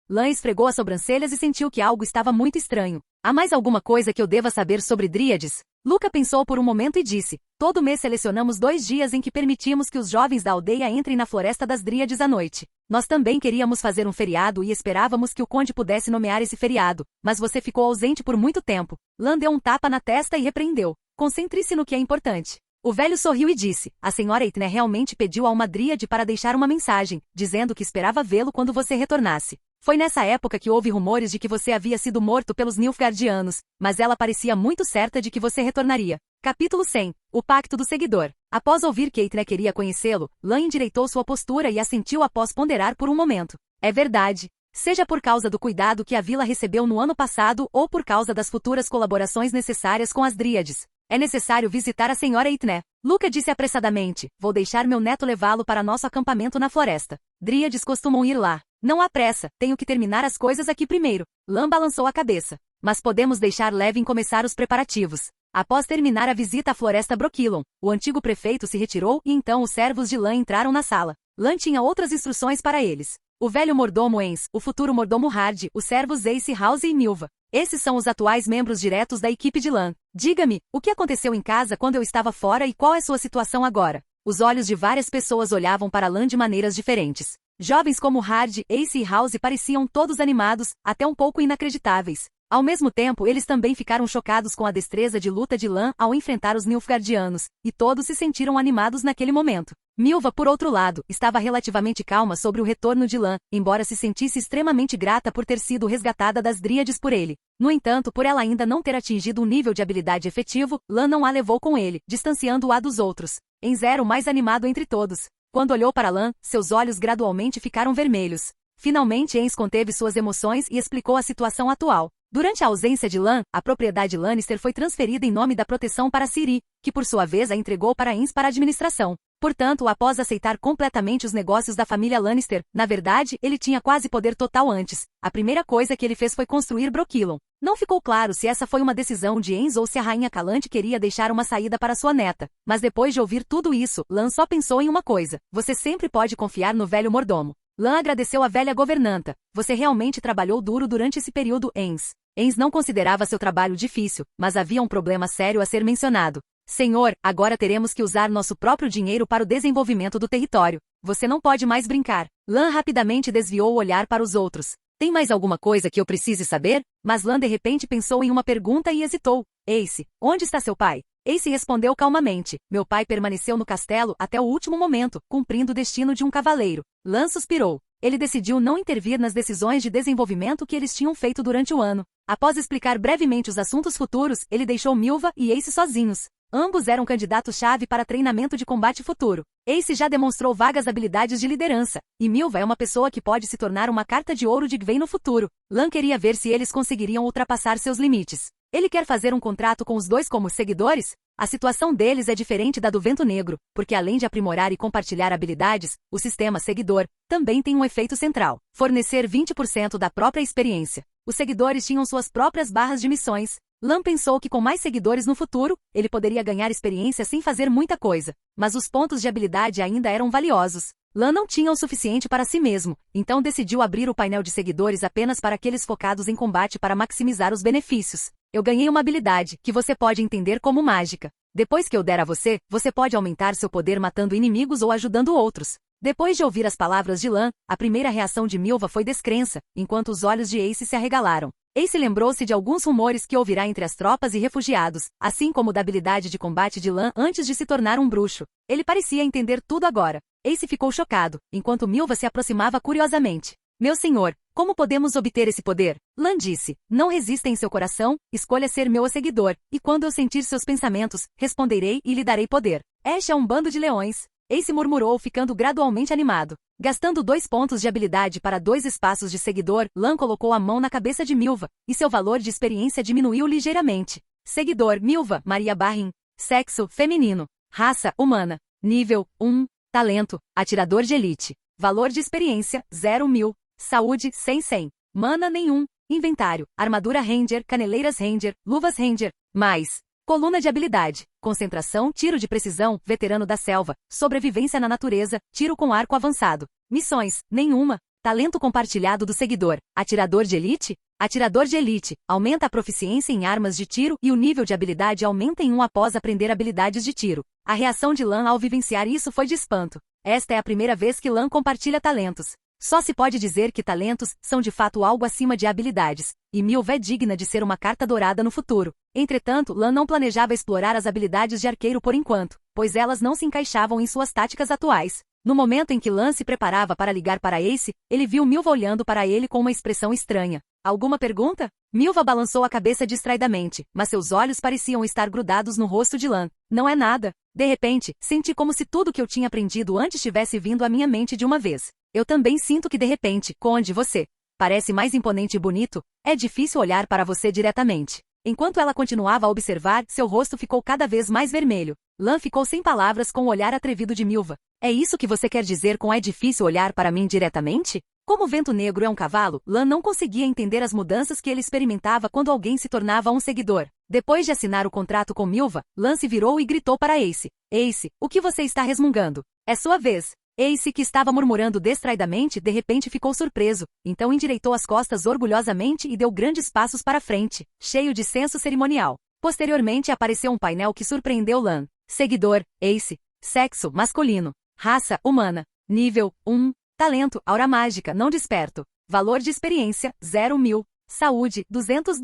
Lan esfregou as sobrancelhas e sentiu que algo estava muito estranho. Há mais alguma coisa que eu deva saber sobre Dríades? Luca pensou por um momento e disse, todo mês selecionamos 2 dias em que permitimos que os jovens da aldeia entrem na floresta das Dríades à noite. Nós também queríamos fazer um feriado e esperávamos que o conde pudesse nomear esse feriado, mas você ficou ausente por muito tempo. Lan deu um tapa na testa e repreendeu. Concentre-se no que é importante. O velho sorriu e disse, a senhora Eitne realmente pediu a uma Dríade para deixar uma mensagem, dizendo que esperava vê-lo quando você retornasse. Foi nessa época que houve rumores de que você havia sido morto pelos Nilfgaardianos, mas ela parecia muito certa de que você retornaria. Capítulo 100. O Pacto do Seguidor. Após ouvir que Eitne queria conhecê-lo, Lan endireitou sua postura e assentiu após ponderar por um momento. É verdade. Seja por causa do cuidado que a vila recebeu no ano passado ou por causa das futuras colaborações necessárias com as Dríades. É necessário visitar a senhora Eitne. Luca disse apressadamente, vou deixar meu neto levá-lo para nosso acampamento na floresta. Dríades costumam ir lá. Não há pressa, tenho que terminar as coisas aqui primeiro. Lan balançou a cabeça. Mas podemos deixar Levin começar os preparativos. Após terminar a visita à floresta Brokilon, o antigo prefeito se retirou e então os servos de Lan entraram na sala. Lan tinha outras instruções para eles. O velho mordomo Enz, o futuro mordomo Hard, os servos Ace, House e Milva. Esses são os atuais membros diretos da equipe de Lan. Diga-me, o que aconteceu em casa quando eu estava fora e qual é sua situação agora? Os olhos de várias pessoas olhavam para Lan de maneiras diferentes. Jovens como Hard, Ace e House pareciam todos animados, até um pouco inacreditáveis. Ao mesmo tempo, eles também ficaram chocados com a destreza de luta de Lan ao enfrentar os Nilfgaardianos, e todos se sentiram animados naquele momento. Milva, por outro lado, estava relativamente calma sobre o retorno de Lan, embora se sentisse extremamente grata por ter sido resgatada das Dríades por ele. No entanto, por ela ainda não ter atingido um nível de habilidade efetivo, Lan não a levou com ele, distanciando-a dos outros. Enz era o mais animado entre todos. Quando olhou para Lan, seus olhos gradualmente ficaram vermelhos. Finalmente Enz conteve suas emoções e explicou a situação atual. Durante a ausência de Lan, a propriedade Lannister foi transferida em nome da proteção para Ciri, que por sua vez a entregou para Enz para a administração. Portanto, após aceitar completamente os negócios da família Lannister, na verdade, ele tinha quase poder total antes. A primeira coisa que ele fez foi construir Brokilon. Não ficou claro se essa foi uma decisão de Enz ou se a rainha Calante queria deixar uma saída para sua neta. Mas depois de ouvir tudo isso, Lan só pensou em uma coisa: você sempre pode confiar no velho mordomo. Lan agradeceu a velha governanta. Você realmente trabalhou duro durante esse período, Enz. Enz não considerava seu trabalho difícil, mas havia um problema sério a ser mencionado. Senhor, agora teremos que usar nosso próprio dinheiro para o desenvolvimento do território. Você não pode mais brincar. Lan rapidamente desviou o olhar para os outros. Tem mais alguma coisa que eu precise saber? Mas Lan de repente pensou em uma pergunta e hesitou. Ace, onde está seu pai? Ace respondeu calmamente. Meu pai permaneceu no castelo até o último momento, cumprindo o destino de um cavaleiro. Lan suspirou. Ele decidiu não intervir nas decisões de desenvolvimento que eles tinham feito durante o ano. Após explicar brevemente os assuntos futuros, ele deixou Milva e Ace sozinhos. Ambos eram candidatos-chave para treinamento de combate futuro. Ace já demonstrou vagas habilidades de liderança, e Milva é uma pessoa que pode se tornar uma carta de ouro de Gvay no futuro. Lan queria ver se eles conseguiriam ultrapassar seus limites. Ele quer fazer um contrato com os dois como seguidores? A situação deles é diferente da do Vento Negro, porque além de aprimorar e compartilhar habilidades, o sistema seguidor também tem um efeito central: fornecer 20% da própria experiência. Os seguidores tinham suas próprias barras de missões. Lan pensou que com mais seguidores no futuro, ele poderia ganhar experiência sem fazer muita coisa, mas os pontos de habilidade ainda eram valiosos. Lan não tinha o suficiente para si mesmo, então decidiu abrir o painel de seguidores apenas para aqueles focados em combate para maximizar os benefícios. Eu ganhei uma habilidade, que você pode entender como mágica. Depois que eu der a você, você pode aumentar seu poder matando inimigos ou ajudando outros. Depois de ouvir as palavras de Lan, a primeira reação de Milva foi descrença, enquanto os olhos de Ace se arregalaram. Ace lembrou-se de alguns rumores que ouvirá entre as tropas e refugiados, assim como da habilidade de combate de Lan antes de se tornar um bruxo. Ele parecia entender tudo agora. Ace ficou chocado, enquanto Milva se aproximava curiosamente. Meu senhor, como podemos obter esse poder? Lan disse. Não resista em seu coração, escolha ser meu seguidor, e quando eu sentir seus pensamentos, responderei e lhe darei poder. Ash é um bando de leões. Ace murmurou, ficando gradualmente animado. Gastando 2 pontos de habilidade para 2 espaços de seguidor, Lan colocou a mão na cabeça de Milva, e seu valor de experiência diminuiu ligeiramente. Seguidor, Milva, Maria Barrin. Sexo, feminino. Raça, humana. Nível, 1. Talento, atirador de elite. Valor de experiência, 0.000. Saúde, 100. Mana, nenhum. Inventário, armadura Ranger, caneleiras Ranger, luvas Ranger. Mais. Coluna de habilidade, concentração, tiro de precisão, veterano da selva, sobrevivência na natureza, tiro com arco avançado. Missões, nenhuma. Talento compartilhado do seguidor, atirador de elite? Atirador de elite, aumenta a proficiência em armas de tiro e o nível de habilidade aumenta em 1 após aprender habilidades de tiro. A reação de Lan ao vivenciar isso foi de espanto. Esta é a primeira vez que Lan compartilha talentos. Só se pode dizer que talentos são de fato algo acima de habilidades, e Milva é digna de ser uma carta dourada no futuro. Entretanto, Lan não planejava explorar as habilidades de arqueiro por enquanto, pois elas não se encaixavam em suas táticas atuais. No momento em que Lan se preparava para ligar para Ace, ele viu Milva olhando para ele com uma expressão estranha. Alguma pergunta? Milva balançou a cabeça distraidamente, mas seus olhos pareciam estar grudados no rosto de Lan. Não é nada. De repente, senti como se tudo que eu tinha aprendido antes tivesse vindo à minha mente de uma vez. Eu também sinto que de repente, Conde, você parece mais imponente e bonito. É difícil olhar para você diretamente. Enquanto ela continuava a observar, seu rosto ficou cada vez mais vermelho. Lan ficou sem palavras com o olhar atrevido de Milva. É isso que você quer dizer com é difícil olhar para mim diretamente? Como o Vento Negro é um cavalo, Lan não conseguia entender as mudanças que ele experimentava quando alguém se tornava um seguidor. Depois de assinar o contrato com Milva, Lan se virou e gritou para Ace. Ace, o que você está resmungando? É sua vez. Ace, que estava murmurando distraidamente, de repente ficou surpreso, então endireitou as costas orgulhosamente e deu grandes passos para frente, cheio de senso cerimonial. Posteriormente apareceu um painel que surpreendeu Lan. Seguidor, Ace. Sexo, masculino. Raça, humana. Nível, 1. Talento, aura mágica, não desperto. Valor de experiência, 0.000. Saúde, 200.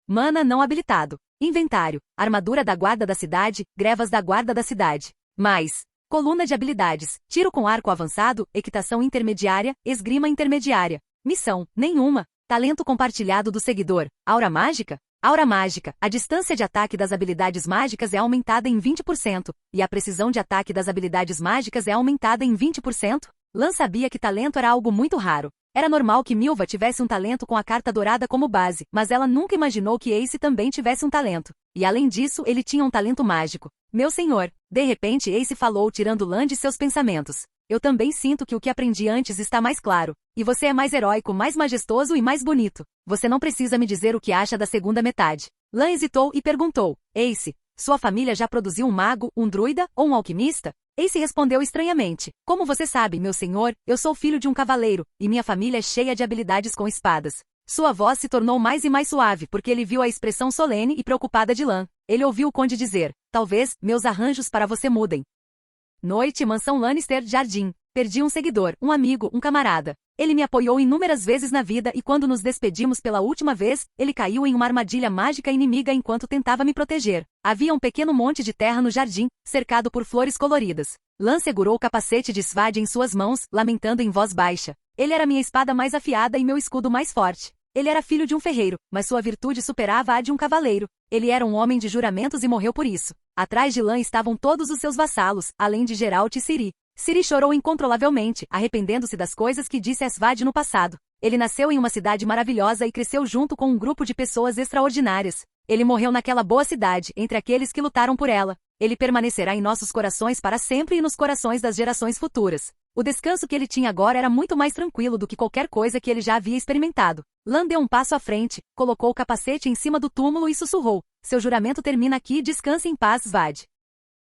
Mana não habilitado. Inventário, armadura da guarda da cidade, grevas da guarda da cidade. Mais. Coluna de habilidades, tiro com arco avançado, equitação intermediária, esgrima intermediária. Missão, nenhuma. Talento compartilhado do seguidor. Aura mágica? Aura mágica, a distância de ataque das habilidades mágicas é aumentada em 20%, e a precisão de ataque das habilidades mágicas é aumentada em 20%. Lan sabia que talento era algo muito raro. Era normal que Milva tivesse um talento com a carta dourada como base, mas ela nunca imaginou que Ace também tivesse um talento. E além disso, ele tinha um talento mágico. Meu senhor, de repente Ace falou tirando Lan de seus pensamentos. Eu também sinto que o que aprendi antes está mais claro. E você é mais heróico, mais majestoso e mais bonito. Você não precisa me dizer o que acha da segunda metade. Lan hesitou e perguntou. Ace, sua família já produziu um mago, um druida ou um alquimista? Ace respondeu estranhamente. Como você sabe, meu senhor, eu sou filho de um cavaleiro, e minha família é cheia de habilidades com espadas. Sua voz se tornou mais e mais suave porque ele viu a expressão solene e preocupada de Lan. Ele ouviu o conde dizer, talvez, meus arranjos para você mudem. Noite, mansão Lannister, jardim. Perdi um seguidor, um amigo, um camarada. Ele me apoiou inúmeras vezes na vida e quando nos despedimos pela última vez, ele caiu em uma armadilha mágica inimiga enquanto tentava me proteger. Havia um pequeno monte de terra no jardim, cercado por flores coloridas. Lan segurou o capacete de Svad em suas mãos, lamentando em voz baixa. Ele era minha espada mais afiada e meu escudo mais forte. Ele era filho de um ferreiro, mas sua virtude superava a de um cavaleiro. Ele era um homem de juramentos e morreu por isso. Atrás de Lan estavam todos os seus vassalos, além de Geralt e Ciri. Ciri chorou incontrolavelmente, arrependendo-se das coisas que disse a Svad no passado. Ele nasceu em uma cidade maravilhosa e cresceu junto com um grupo de pessoas extraordinárias. Ele morreu naquela boa cidade, entre aqueles que lutaram por ela. Ele permanecerá em nossos corações para sempre e nos corações das gerações futuras. O descanso que ele tinha agora era muito mais tranquilo do que qualquer coisa que ele já havia experimentado. Lan deu um passo à frente, colocou o capacete em cima do túmulo e sussurrou. Seu juramento termina aqui, descanse em paz, Svad.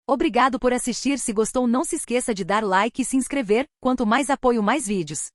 Obrigado por assistir, se gostou não se esqueça de dar like e se inscrever, quanto mais apoio mais vídeos.